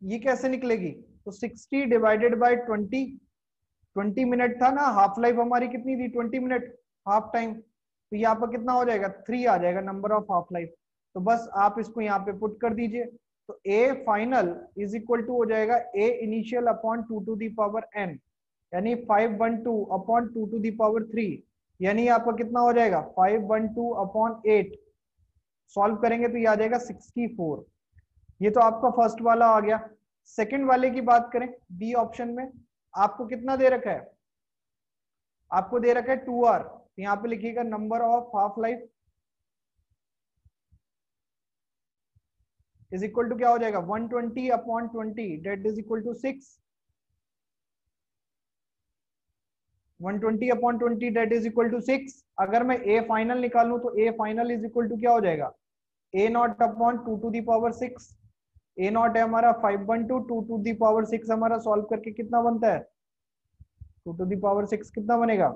ये कैसे निकलेगी? तो 60 डिवाइडेड बाय 20, 20 मिनट था ना, हाफ लाइफ हमारी कितनी थी? 20 मिनट, हाफ टाइम। तो यहाँ पर कितना हो जाएगा? 3 आ जाएगा नंबर ऑफ हाफ लाइफ। तो बस आप इसको यहाँ पे पुट कर दीजिए, तो A final is equal to हो जाएगा A initial upon 2 to the power n, यानी 512 अपॉन 2 to the power 3, यानी यहाँ पर कितना हो जाएगा? 512 अपॉन 8। सॉल्व करेंगे तो ये आ जाएगा 64। ये तो आपका फर्स्ट वाला आ गया। सेकंड वाले की बात करें, बी ऑप्शन में आपको कितना दे रखा है? आपको दे रखा है 2 hour, तो यहाँ पे लिखिएगा number of half life is equal to क्या हो जाएगा? 120 upon 20 that is equal to 6। 120 upon 20 that is equal to 6। अगर मैं ए फाइनल निकालूं तो A final is equal to क्या हो जाएगा? A naught upon 2 to the power 6। A naught है हमारा 512, 2 to the power 6 हमारा सॉल्व करके कितना बनता है? 2 to the power 6 कितना बनेगा?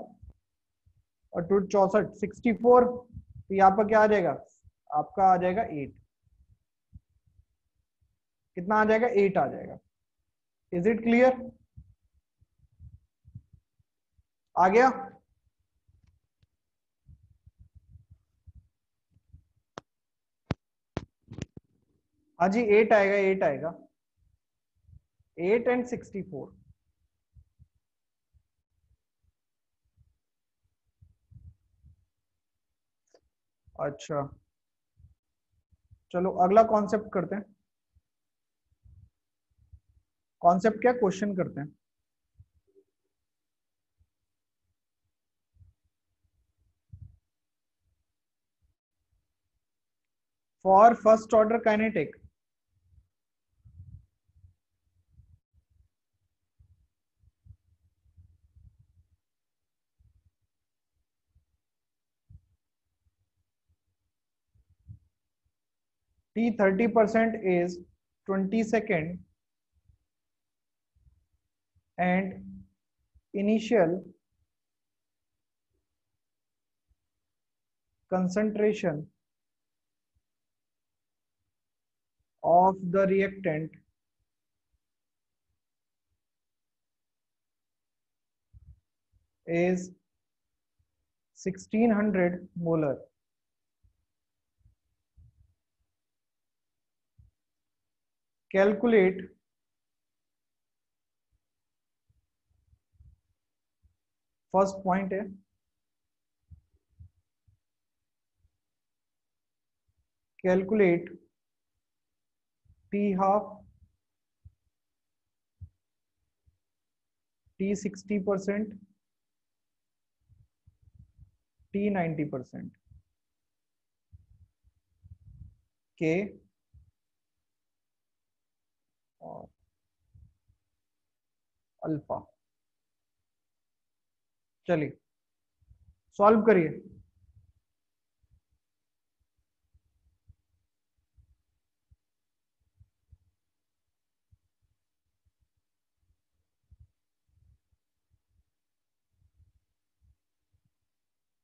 और 2 64 64। तो यहाँ पर क्या आ जाएगा? आपका आ जाएगा 8। कितना आ जाएगा? 8 आ जाएगा। Is it clear? आ गया? हाँ जी, 8 आएगा, 8 आएगा। 8 and 64। अच्छा, चलो अगला कॉन्सेप्ट करते हैं। कॉन्सेप्ट क्या, क्वेश्चन करते हैं। For first order kinetic, t 30% is 20 seconds and initial concentration of the reactant is 1600 molar. Calculate first point है, calculate T half, T 60%, T 90% के और अल्फा। चलिए सॉल्व करिए।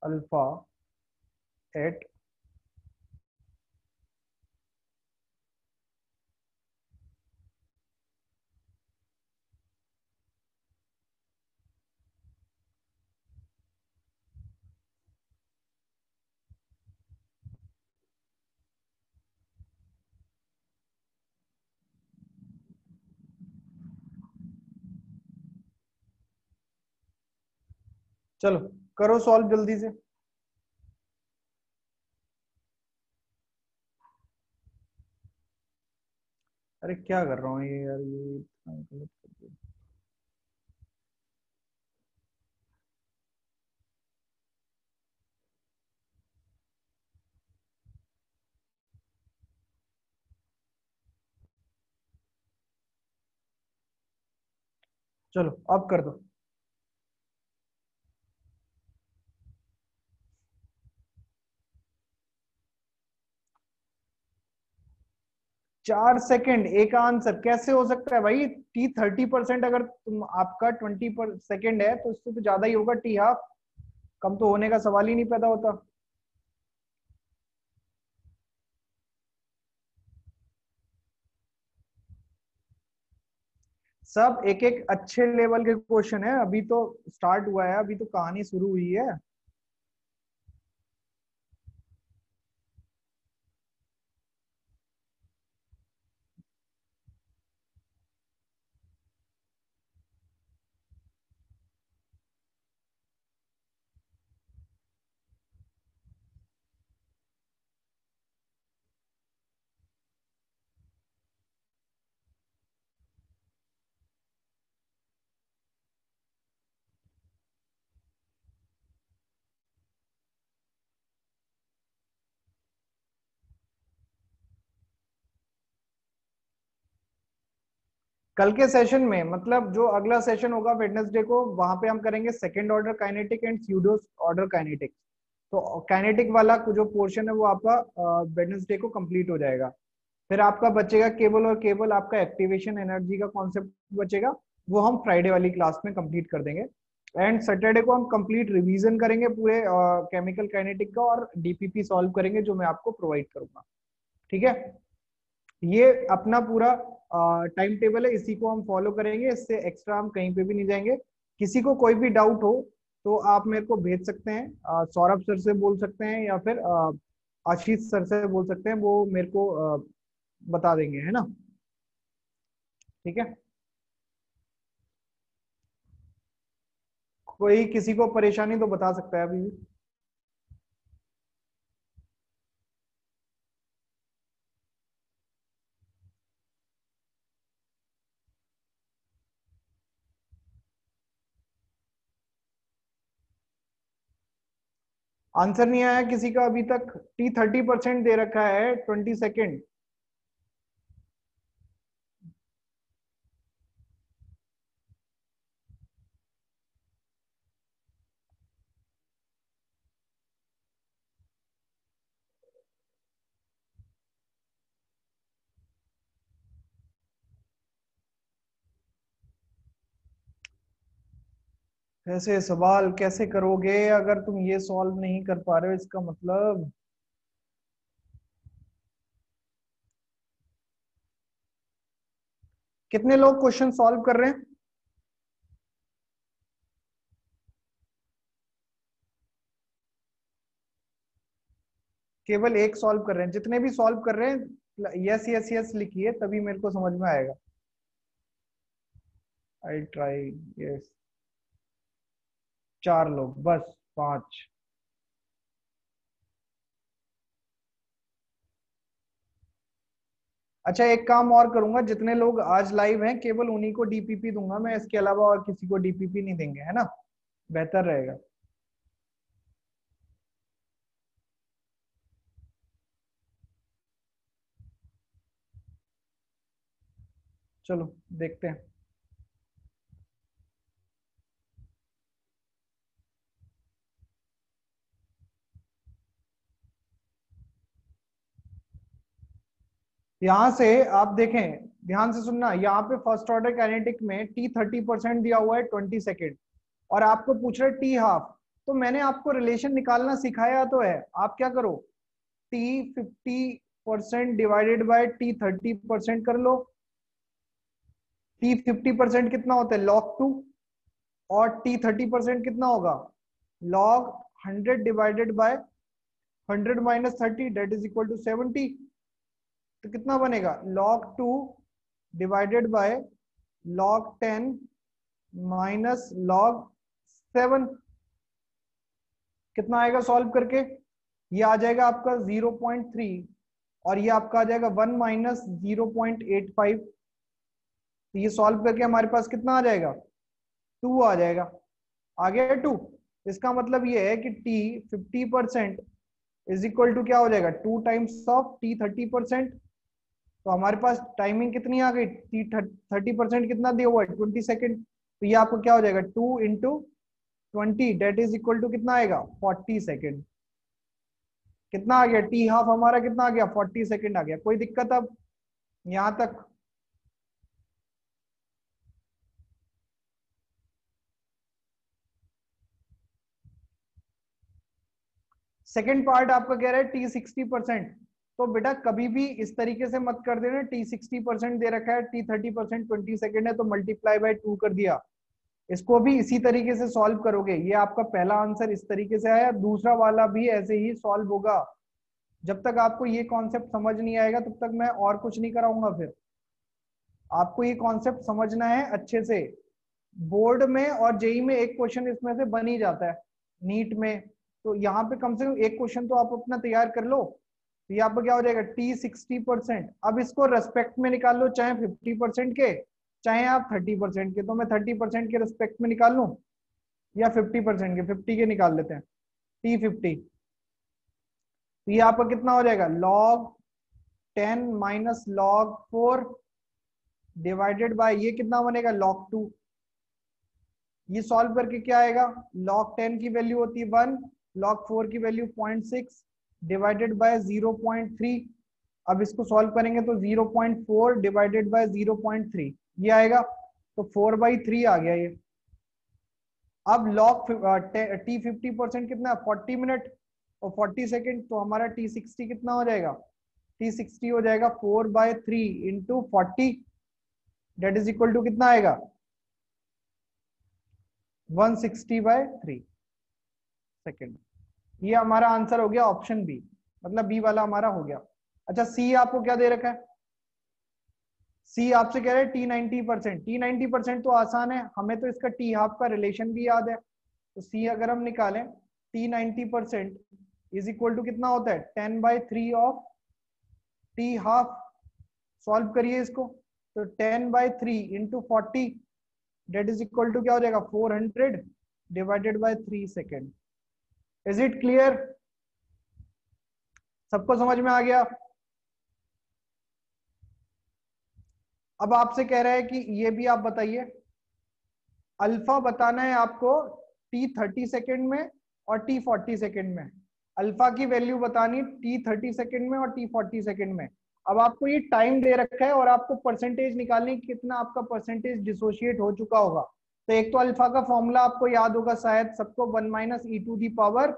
अल्फा एट चलो करो सॉल्व जल्दी से। अरे क्या कर रहा हूँ ये यार, ये इतना गलत कर दिया। चलो अब कर दो। 4 सेकंड एक आंसर कैसे हो सकता है भाई? टी 30%, अगर तुम आपका 20 सेकंड है तो इससे तो ज्यादा ही होगा टी हाफ। कम तो होने का सवाल ही नहीं पैदा होता। सब एक एक अच्छे लेवल के क्वेश्चन है, अभी तो स्टार्ट हुआ है, अभी तो कहानी शुरू हुई है। कल के सेशन में, मतलब जो अगला सेशन होगा वेडनेसडे को, वहां पे हम करेंगे second order kinetic and pseudo order kinetic. तो काइनेटिक वाला जो पोर्शन है वो आपका वेडनेसडे को कंप्लीट हो जाएगा। फिर आपका बचेगा केबल और केबल, आपका एक्टिवेशन एनर्जी का कॉन्सेप्ट बचेगा, वो हम फ्राइडे वाली क्लास में कंप्लीट कर देंगे। एंड सैटरडे को हम कंप्लीट रिवीजन करेंगे पूरे केमिकल काइनेटिक का, और डीपीपी सॉल्व करेंगे जो मैं आपको प्रोवाइड करूंगा। ठीक है, ये अपना पूरा टाइम टेबल है, इसी को हम फॉलो करेंगे, इससे एक्स्ट्रा हम कहीं पे भी नहीं जाएंगे। किसी को कोई भी डाउट हो तो आप मेरे को भेज सकते हैं, सौरभ सर से बोल सकते हैं या फिर आशीष सर से बोल सकते हैं, वो मेरे को बता देंगे, है ना? ठीक है, कोई किसी को परेशानी तो बता सकता है अभी भी। आंसर नहीं आया किसी का अभी तक? टी 30% दे रखा है, 20 सेकेंड। ऐसे सवाल कैसे करोगे अगर तुम ये सॉल्व नहीं कर पा रहे हो? इसका मतलब कितने लोग क्वेश्चन सॉल्व कर रहे हैं? केवल एक सॉल्व कर रहे हैं? जितने भी सॉल्व कर रहे हैं यस यस यस लिखिए, तभी मेरे को समझ में आएगा। I try. यस, 4 लोग बस, 5। अच्छा एक काम और करूंगा, जितने लोग आज लाइव हैं केवल उन्हीं को डीपीपी दूंगा मैं, इसके अलावा और किसी को डीपीपी नहीं देंगे, है ना? बेहतर रहेगा। चलो देखते हैं। यहां से आप देखें, ध्यान से सुनना, यहाँ पे फर्स्ट ऑर्डर काइनेटिक में टी 30% दिया हुआ है, 20 सेकेंड, और आपको पूछ रहे टी हाफ। तो मैंने आपको रिलेशन निकालना सिखाया तो है, आप क्या करो, टी 50% डिवाइडेड बाय टी 30% कर लो। टी 50% कितना होता है? log 2। और टी 30% कितना होगा? log 100 divided by 100 - 30, that is equal to 70। तो कितना बनेगा? log 2 divided by log 10 - log 7। कितना आएगा सॉल्व करके? ये आ जाएगा आपका 0.3 और ये आपका आ जाएगा 1 माइनस 0.85। तो ये सॉल्व करके हमारे पास कितना आ जाएगा? 2 आ जाएगा। आ गया 2। इसका मतलब ये है कि टी 50% इज इक्वल टू क्या हो जाएगा? 2 टाइम्स ऑफ टी 30%। तो हमारे पास टाइमिंग कितनी आ गई? टी 30% कितना दिया हुआ है? 20 सेकेंड। तो ये आपको क्या हो जाएगा? 2 into 20 that is equal to कितना आएगा? 40 सेकेंड। कितना आ गया? टी हाफ हमारा कितना आ गया? 40 सेकेंड आ गया। कोई दिक्कत अब यहां तक? सेकेंड पार्ट आपका कह रहा है टी 60%। तो बेटा कभी भी इस तरीके से मत कर देना, टी 60% दे रखा है, टी 30% 20 सेकेंड है तो मल्टीप्लाई बाय 2 कर दिया। इसको भी इसी तरीके से सॉल्व करोगे। ये आपका पहला आंसर इस तरीके से आया, दूसरा वाला भी ऐसे ही सॉल्व होगा। जब तक आपको ये कॉन्सेप्ट समझ नहीं आएगा तब तक मैं और कुछ नहीं कराऊंगा। फिर आपको ये कॉन्सेप्ट समझना है अच्छे से। बोर्ड में और जेई में एक क्वेश्चन इसमें से बन ही जाता है, नीट में। तो यहाँ पे कम से कम एक क्वेश्चन तो आप अपना तैयार कर लो। तो यहाँ पे क्या हो जाएगा? टी 60%। अब इसको रेस्पेक्ट में निकाल लो, चाहे 50% के चाहे आप 30% के। तो मैं 30% के रेस्पेक्ट में निकाल लूं या 50% के? 50 के निकाल लेते हैं, टी 50। तो ये आपका कितना हो जाएगा? Log 10 minus log 4 divided by ये कितना बनेगा? लॉग 2। ये सॉल्व करके क्या आएगा? log 10 की वैल्यू होती है 1, log 4 की वैल्यू 0.6 डिवाइडेड बाय 0.3। अब इसको सॉल्व करेंगे तो 0.4 डिवाइडेड बाय 0.3 ये आएगा। तो 4/3 आ गया ये। अब log टी 50% कितना है? 40 मिनट और 40 सेकेंड। तो हमारा टी 60 कितना हो जाएगा? टी 60 हो जाएगा 4/3 into 40 that is equal to कितना आएगा? 160/3 सेकेंड। ये हमारा आंसर हो गया ऑप्शन बी, मतलब बी वाला हमारा हो गया। अच्छा सी आपको क्या दे रखा है? सी आपसे कह रहे हैं टी 90%। टी 90% तो आसान है, हमें तो इसका टी हाफ का रिलेशन भी याद है। तो सी अगर हम निकालें, टी 90% इज इक्वल टू कितना होता है? 10/3 ऑफ टी हाफ। सॉल्व करिए इसको। तो 10/3 into 40 that is equal to क्या हो जाएगा? 400 divided by 3 second. Is it clear? सबको समझ में आ गया? अब आपसे कह रहा है कि ये भी आप बताइए, अल्फा बताना है आपको टी 30 सेकेंड में और टी 40 सेकेंड में। अल्फा की वैल्यू बतानी टी 30 सेकेंड में और टी 40 सेकेंड में। अब आपको ये टाइम दे रखा है और आपको परसेंटेज निकालनी, कितना आपका परसेंटेज डिसोशिएट हो चुका होगा। तो एक तो अल्फा का फॉर्मूला आपको याद होगा शायद सबको, 1 minus e to the power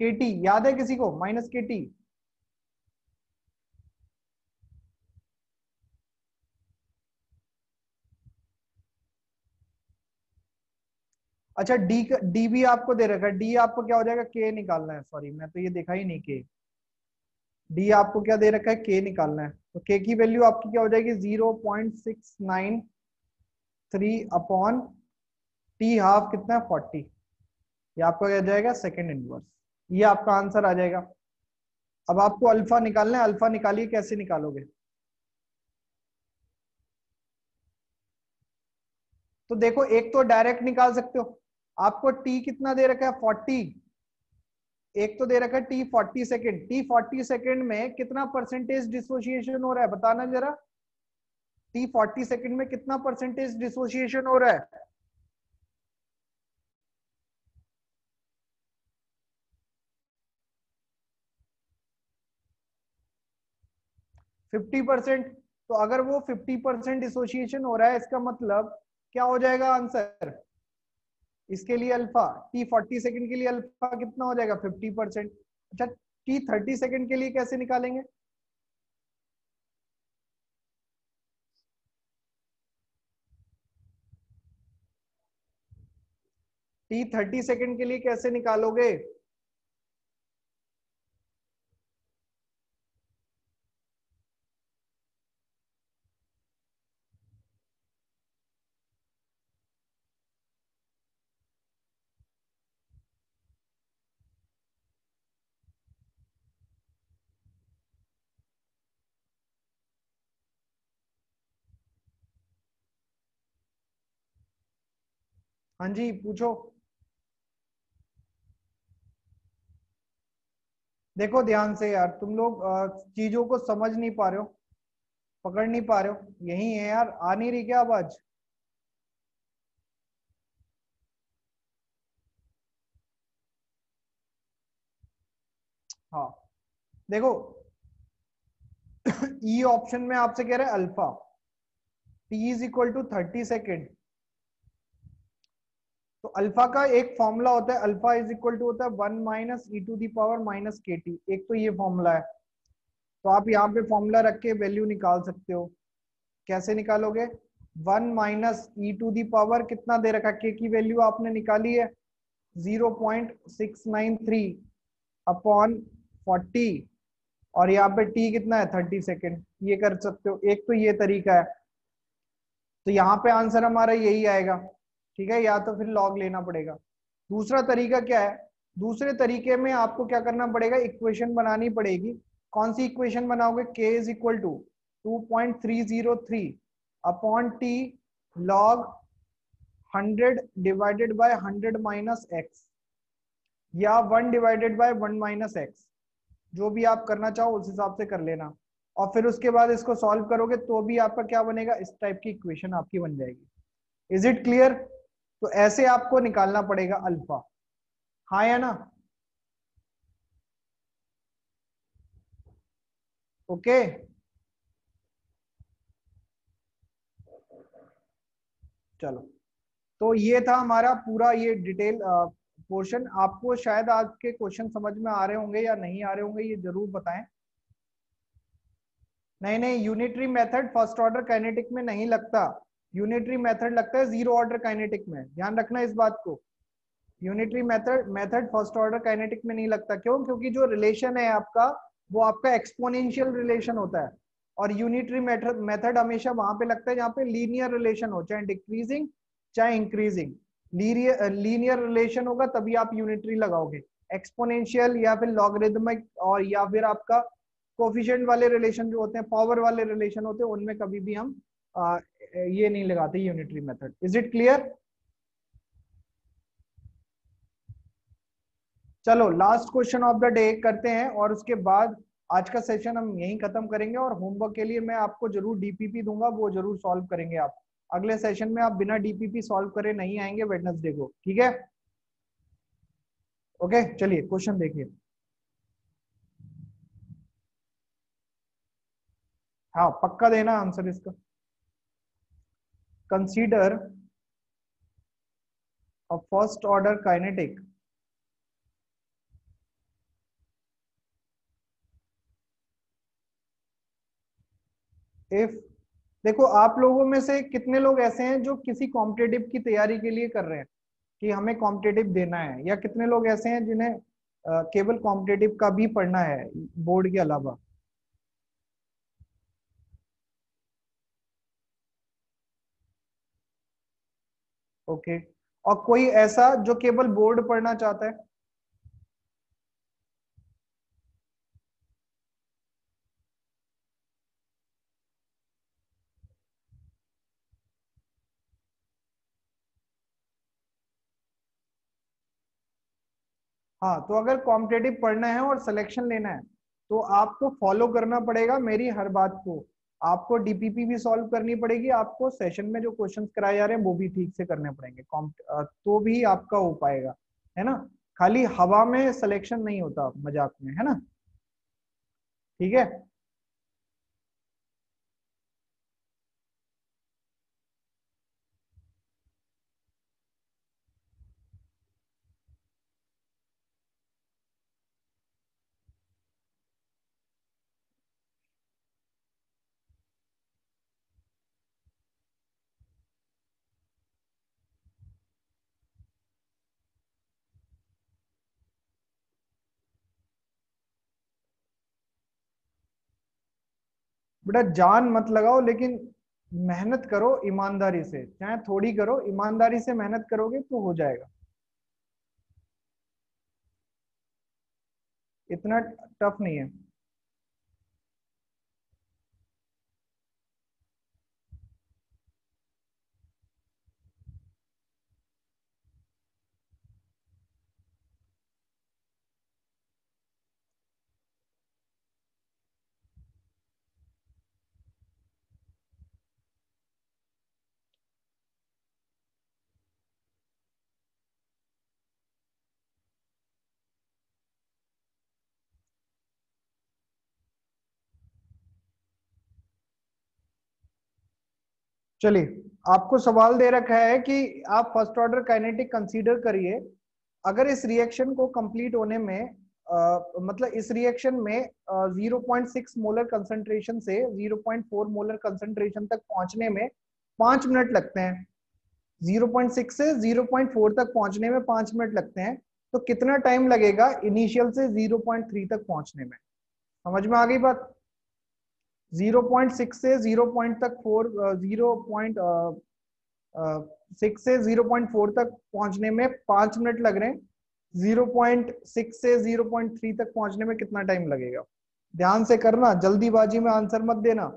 k T. याद है किसी को? माइनस के टी। अच्छा डी भी आपको दे रखा है। डी आपको क्या हो जाएगा? के निकालना है। सॉरी मैं तो ये देखा ही नहीं। के डी आपको क्या दे रखा है? के निकालना है। तो के की वैल्यू आपकी क्या हो जाएगी? 0.693 अपॉन टी हाफ कितना है? 40। ये आपका क्या जाएगा? Second inverse. ये आपका आंसर आ जाएगा। अब आपको अल्फा निकालना है। अल्फा निकालिए, कैसे निकालोगे? तो देखो एक तो डायरेक्ट निकाल सकते हो। आपको टी कितना दे रखा है? 40। एक तो दे रखा है टी 40 सेकेंड। टी 40 सेकेंड में कितना परसेंटेज डिसोसिएशन हो रहा है बताना जरा। टी 40 सेकेंड में कितना परसेंटेज डिसोसिएशन हो रहा है? 50%। तो अगर वो 50% डिसोसिएशन हो रहा है, इसका मतलब क्या हो जाएगा आंसर? इसके लिए अल्फा टी 40 सेकेंड के लिए अल्फा कितना हो जाएगा? 50%। अच्छा टी 30 सेकेंड के लिए कैसे निकालेंगे? टी 30 सेकेंड के लिए कैसे निकालोगे? हाँ जी पूछो। देखो ध्यान से यार, तुम लोग चीजों को समझ नहीं पा रहे हो, पकड़ नहीं पा रहे हो, यही है यार, आ नहीं रही क्या आवाज? हाँ देखो, ई ऑप्शन में आपसे कह रहे हैं alpha, T is equal to 30 second. तो अल्फा का एक फॉर्मूला होता है, अल्फा इज इक्वल टू होता है 1 - e⁻ - एक तो ये फॉर्मूला है। तो आप यहाँ पे फॉर्मूला रख के वैल्यू निकाल सकते हो। कैसे निकालोगे? 1 - e⁻ कितना दे रखा, के की वैल्यू आपने निकाली है 0.693 अपॉन 40, और यहाँ पे टी कितना है 30 सेकेंड। ये कर सकते हो, एक तो ये तरीका है। तो यहाँ पे आंसर हमारा यही आएगा, ठीक है, या तो फिर लॉग लेना पड़ेगा। दूसरा तरीका क्या है? दूसरे तरीके में आपको क्या करना पड़ेगा, इक्वेशन बनानी पड़ेगी। कौन सी इक्वेशन बनाओगे? K is equal to 2.303 upon T log 100 divided by 100 - x, या 1 डिवाइडेड बाय 1 - x, जो भी आप करना चाहो उस हिसाब से कर लेना। और फिर उसके बाद इसको सॉल्व करोगे तो भी आपका क्या बनेगा, इस टाइप की इक्वेशन आपकी बन जाएगी। Is it clear? तो ऐसे आपको निकालना पड़ेगा अल्फा, हाँ या ना? ओके, चलो। तो ये था हमारा पूरा ये डिटेल पोर्शन। आपको शायद आज के क्वेश्चन समझ में आ रहे होंगे या नहीं आ रहे होंगे, ये जरूर बताएं। नहीं नहीं, unitary method first order kinetic में नहीं लगता, यूनिटरी मेथड लगता है जीरो ऑर्डर काइनेटिक में, ध्यान रखना इस बात को। Unitary method method first order kinetic में नहीं लगता, क्यों? क्योंकि जो रिलेशन है आपका, वो आपका एक्सपोनेंशियल रिलेशन होता है। और यूनिटरी मेथड मेथड हमेशा वहां पे लगता है जहाँ पे लीनियर रिलेशन हो, चाहे डिक्रीजिंग चाहे इंक्रीजिंग। लीनियर रिलेशन होगा तभी आप यूनिटरी लगाओगे। एक्सपोनेंशियल या फिर लॉगरिदमिक और या फिर आपका कोफिशिएंट वाले रिलेशन जो होते हैं, पावर वाले रिलेशन होते हैं, उनमें कभी भी हम ये नहीं लगाते unitary method. Is it clear? चलो last question of the day करते हैं, और उसके बाद आज का सेशन हम यहीं खत्म करेंगे। और होमवर्क के लिए मैं आपको जरूर डीपीपी दूंगा, वो जरूर सॉल्व करेंगे आप। अगले सेशन में आप बिना डीपीपी सॉल्व करे नहीं आएंगे वेडनेसडे को, ठीक है? ओके चलिए क्वेश्चन देखिए। हाँ पक्का देना आंसर इसका। Consider a first order kinetic if, देखो आप लोगों में से कितने लोग ऐसे हैं जो किसी कॉम्पिटेटिव की तैयारी के लिए कर रहे हैं कि हमें कॉम्पिटेटिव देना है, या कितने लोग ऐसे हैं जिन्हें केवल कॉम्पिटेटिव का भी पढ़ना है बोर्ड के अलावा? ओके, और कोई ऐसा जो केवल बोर्ड पढ़ना चाहता है? हाँ, तो अगर कॉम्पिटेटिव पढ़ना है और सिलेक्शन लेना है तो आपको फॉलो करना पड़ेगा मेरी हर बात को। आपको डीपीपी भी सॉल्व करनी पड़ेगी, आपको सेशन में जो क्वेश्चंस कराए जा रहे हैं वो भी ठीक से करने पड़ेंगे, तो भी आपका हो पाएगा, है ना? खाली हवा में सिलेक्शन नहीं होता, मजाक में, है ना? ठीक है। बेटा जान मत लगाओ, लेकिन मेहनत करो ईमानदारी से, चाहे थोड़ी करो, ईमानदारी से मेहनत करोगे तो हो जाएगा। इतना टफ नहीं है। चलिए, आपको सवाल दे रखा है कि आप फर्स्ट ऑर्डर काइनेटिक कंसीडर करिए। अगर इस रिएक्शन को कंप्लीट होने में मतलब इस रिएक्शन में 0.6 मोलर कंसंट्रेशन से 0.4 मोलर कंसंट्रेशन तक पहुंचने में 5 मिनट लगते हैं। 0.6 से 0.4 तक पहुंचने में 5 मिनट लगते हैं। तो कितना टाइम लगेगा इनिशियल से 0.3 तक पहुंचने में? समझ में आ गई बात? 0.6 से 0 पॉइंट तक 4 0.6 से 0.4 तक पहुंचने में 5 मिनट लग रहे हैं। 0.6 से 0.3 तक पहुंचने में कितना टाइम लगेगा? ध्यान से करना, जल्दीबाजी में आंसर मत देना।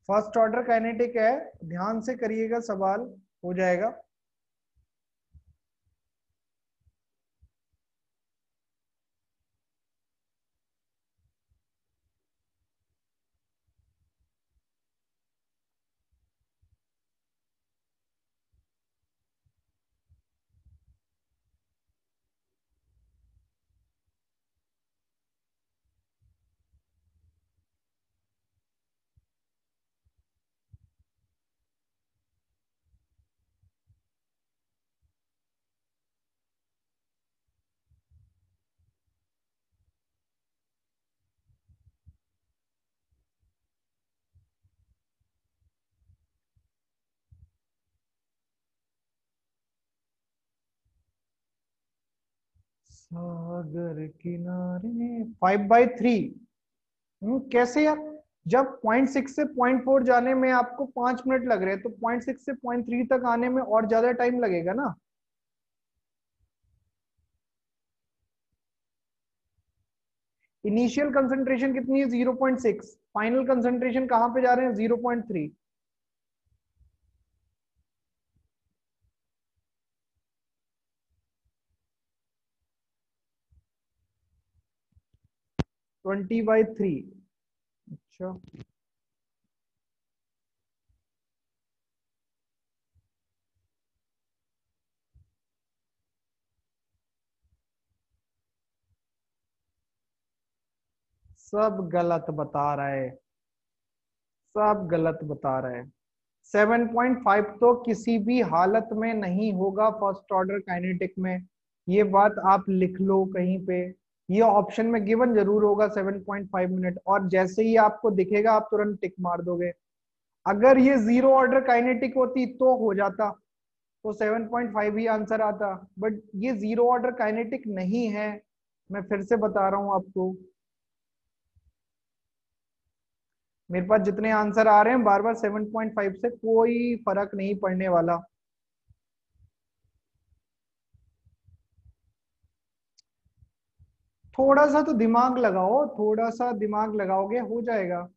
फर्स्ट ऑर्डर काइनेटिक है, ध्यान से करिएगा, सवाल हो जाएगा। सागर किनारे 5/3। कैसे यार? जब 0.6 से 0.4 जाने में आपको 5 मिनट लग रहे हैं तो 0.6 से 0.3 तक आने में और ज्यादा टाइम लगेगा ना। इनिशियल कंसंट्रेशन कितनी है? 0.6। फाइनल कंसंट्रेशन कहां पे जा रहे हैं? 0.3। Twenty by three. अच्छा, सब गलत बता रहा है, सब गलत बता रहा है। 7.5 तो किसी भी हालत में नहीं होगा फर्स्ट ऑर्डर काइनेटिक में। ये बात आप लिख लो कहीं पे। ये ऑप्शन में गिवन जरूर होगा 7.5 मिनट, और जैसे ही आपको दिखेगा आप तुरंत टिक मार दोगे। अगर ये जीरो ऑर्डर काइनेटिक होती तो हो जाता, तो 7.5 ही आंसर आता। बट ये जीरो ऑर्डर काइनेटिक नहीं है, मैं फिर से बता रहा हूं आपको। मेरे पास जितने आंसर आ रहे हैं बार बार 7.5 से कोई फर्क नहीं पड़ने वाला। थोड़ा सा तो दिमाग लगाओ, थोड़ा सा दिमाग लगाओगे हो जाएगा।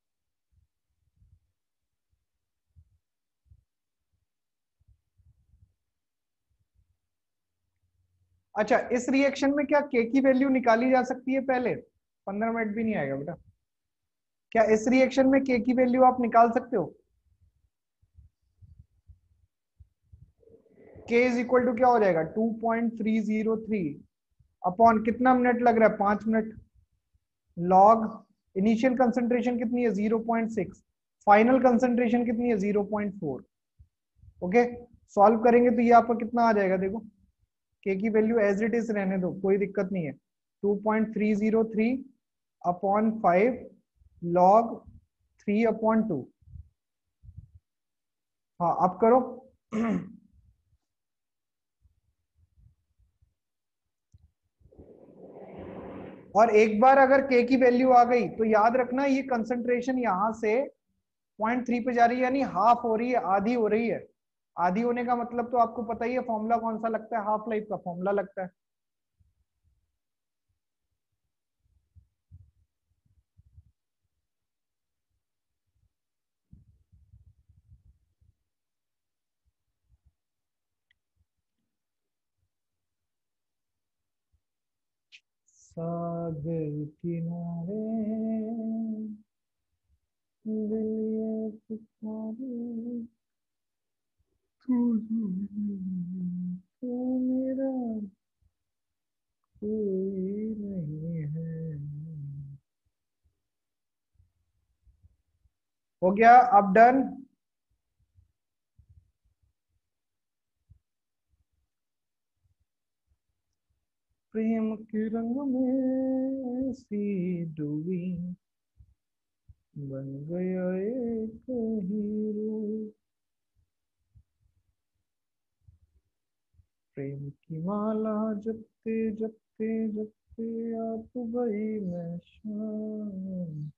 अच्छा, इस रिएक्शन में क्या के की वैल्यू निकाली जा सकती है पहले? 15 मिनट भी नहीं आएगा बेटा। क्या इस रिएक्शन में के की वैल्यू आप निकाल सकते हो? के इज इक्वल टू क्या हो जाएगा? 2.303 अपॉन कितना मिनट लग रहा है? 5 मिनट। लॉग इनिशियल कंसंट्रेशन कितनी है? 0.6। फाइनल कंसंट्रेशन कितनी है? 0.4। ओके, सॉल्व करेंगे तो ये आपका कितना आ जाएगा? देखो, के की वैल्यू एज इट इज रहने दो, कोई दिक्कत नहीं है। 2.303 अपॉन 5 लॉग 3/2। हाँ, अब करो। और एक बार अगर के की वैल्यू आ गई तो याद रखना ये कंसंट्रेशन यहां से 0.3 पे जा रही है, यानी हाफ हो रही है, आधी हो रही है। आधी होने का मतलब तो आपको पता ही है, फॉर्मूला कौन सा लगता है? हाफ लाइफ का फॉर्मूला लगता है। सागर किनारे दिल ये पुकारे, तू मेरा कोई नहीं है। हो गया, अब डन। प्रेम के रंग में सी डूबी बन गया एक हीरो, प्रेम की माला जपते जपते जपते आप गई मैं शाम,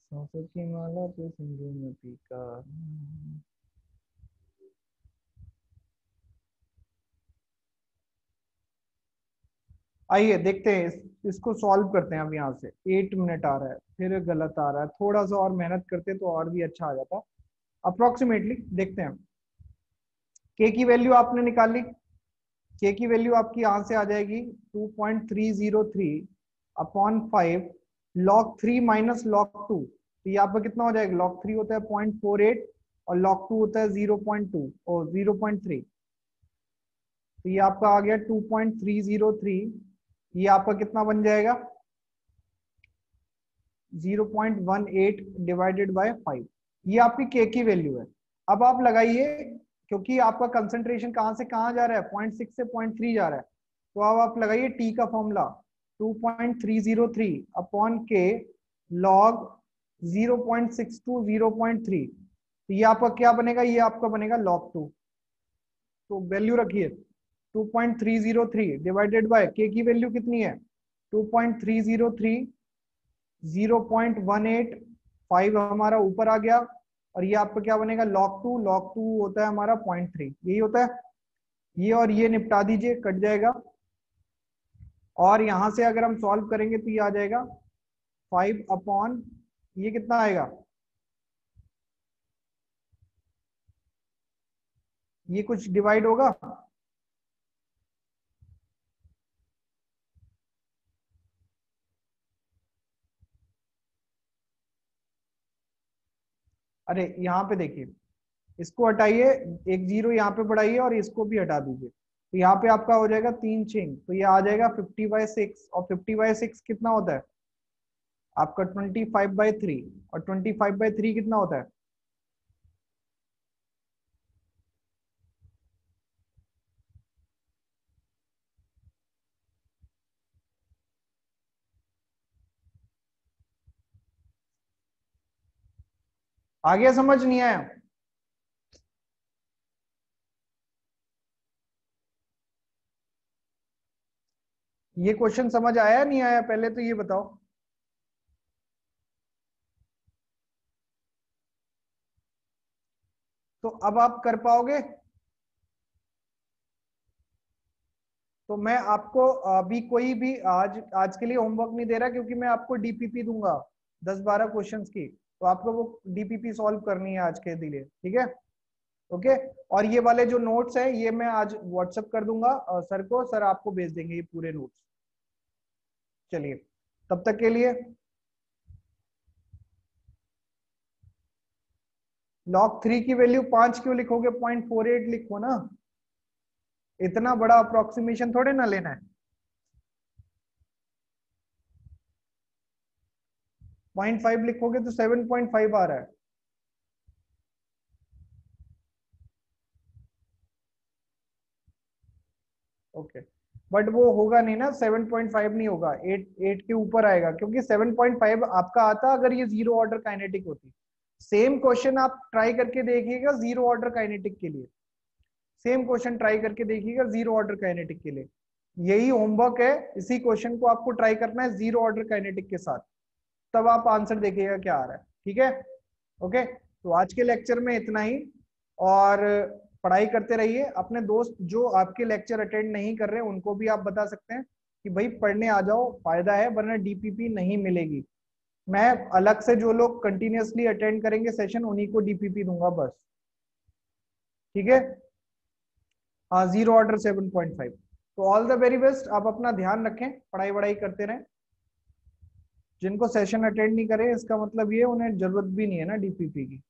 सांसों की माला पे सिंधु नदी का। आइए देखते हैं इसको सॉल्व करते हैं। अब यहाँ से 8 मिनट आ रहा है, फिर गलत आ रहा है, थोड़ा सा और मेहनत करते तो और भी अच्छा आ जाता। अप्रोक्सीमेटली देखते हैं। के की वैल्यू आपने निकाली, के की वैल्यू आपकी यहां से आ जाएगी 2.303 अपॉन 5 log 3 माइनस log 2। तो ये आपका कितना हो जाएगा, log 3 होता है 0.48 और log 2 होता है 0.2 और 0.3। तो ये आपका आ गया 2.303। ये आपका कितना बन जाएगा 0.18 डिवाइडेड बाय 5। ये आपकी के की वैल्यू है। अब आप लगाइए, क्योंकि आपका कंसंट्रेशन कहां से कहां जा रहा है, 0.6 से 0.3 जा रहा है, तो अब आप लगाइए टी का फॉर्मूला 2.303 अपॉन के लॉग 0.6 टू 0.3। तो ये आपका क्या बनेगा, ये आपका बनेगा log 2। तो वैल्यू रखिए 2.303 डिवाइडेड बाय के की वैल्यू कितनी है 2.303, 0.185 हमारा ऊपर आ गया, और ये आपका क्या बनेगा log 2। log 2 होता है हमारा 0.3, यही होता है। ये और ये निपटा दीजिए, कट जाएगा। और यहां से अगर हम सॉल्व करेंगे तो ये आ जाएगा 5 अपॉन, ये कितना आएगा, ये कुछ डिवाइड होगा, अरे यहाँ पे देखिए, इसको हटाइए, एक जीरो यहाँ पे बढ़ाइए और इसको भी हटा दीजिए। तो यहाँ पे आपका हो जाएगा 3 6, तो ये आ जाएगा 50/6। और 50/6 कितना होता है आपका 25/3, और 25/3 कितना होता है, आगे समझ नहीं आया। ये क्वेश्चन समझ आया नहीं आया, पहले तो ये बताओ। तो अब आप कर पाओगे। तो मैं आपको अभी कोई भी आज आज के लिए होमवर्क नहीं दे रहा, क्योंकि मैं आपको डीपीपी दूंगा 10-12 क्वेश्चंस की, तो आपको वो डीपीपी सॉल्व करनी है आज के लिए, ठीक है। ओके। और ये वाले जो नोट्स हैं ये मैं आज व्हाट्सएप कर दूंगा सर को, सर आपको भेज देंगे ये पूरे नोट्स। चलिए, तब तक के लिए log 3 की वैल्यू 5 क्यों लिखोगे, 0.48 लिखो ना, इतना बड़ा अप्रोक्सीमेशन थोड़े ना लेना है। 0.5 लिखोगे तो 7.5 आ रहा है। ओके, बट वो होगा नहीं ना, 7.5 नहीं होगा, 8 के ऊपर आएगा, क्योंकि 7.5 आपका आता अगर ये जीरो ऑर्डर काइनेटिक होती। सेम क्वेश्चन आप ट्राई करके देखिएगा जीरो ऑर्डर काइनेटिक के लिए, सेम क्वेश्चन ट्राई करके देखिएगा जीरो ऑर्डर काइनेटिक के लिए। यही होमवर्क है, इसी क्वेश्चन को आपको ट्राई करना है जीरो ऑर्डर काइनेटिक के साथ, तब आप आंसर देखिएगा क्या आ रहा है, ठीक है। ओके, तो आज के लेक्चर में इतना ही, और पढ़ाई करते रहिए। अपने दोस्त जो आपके लेक्चर अटेंड नहीं कर रहे उनको भी आप बता सकते हैं कि भाई पढ़ने आ जाओ, फायदा है, वरना डीपीपी नहीं मिलेगी। मैं अलग से जो लोग कंटिन्यूअसली अटेंड करेंगे सेशन उन्हीं को डीपीपी दूंगा बस, ठीक है। हाँ, जीरो ऑर्डर 7.5। तो ऑल द वेरी बेस्ट, आप अपना ध्यान रखें, पढ़ाई वढ़ाई करते रहें। जिनको सेशन अटेंड नहीं करे इसका मतलब ये उन्हें जरूरत भी नहीं है ना डीपीपी की।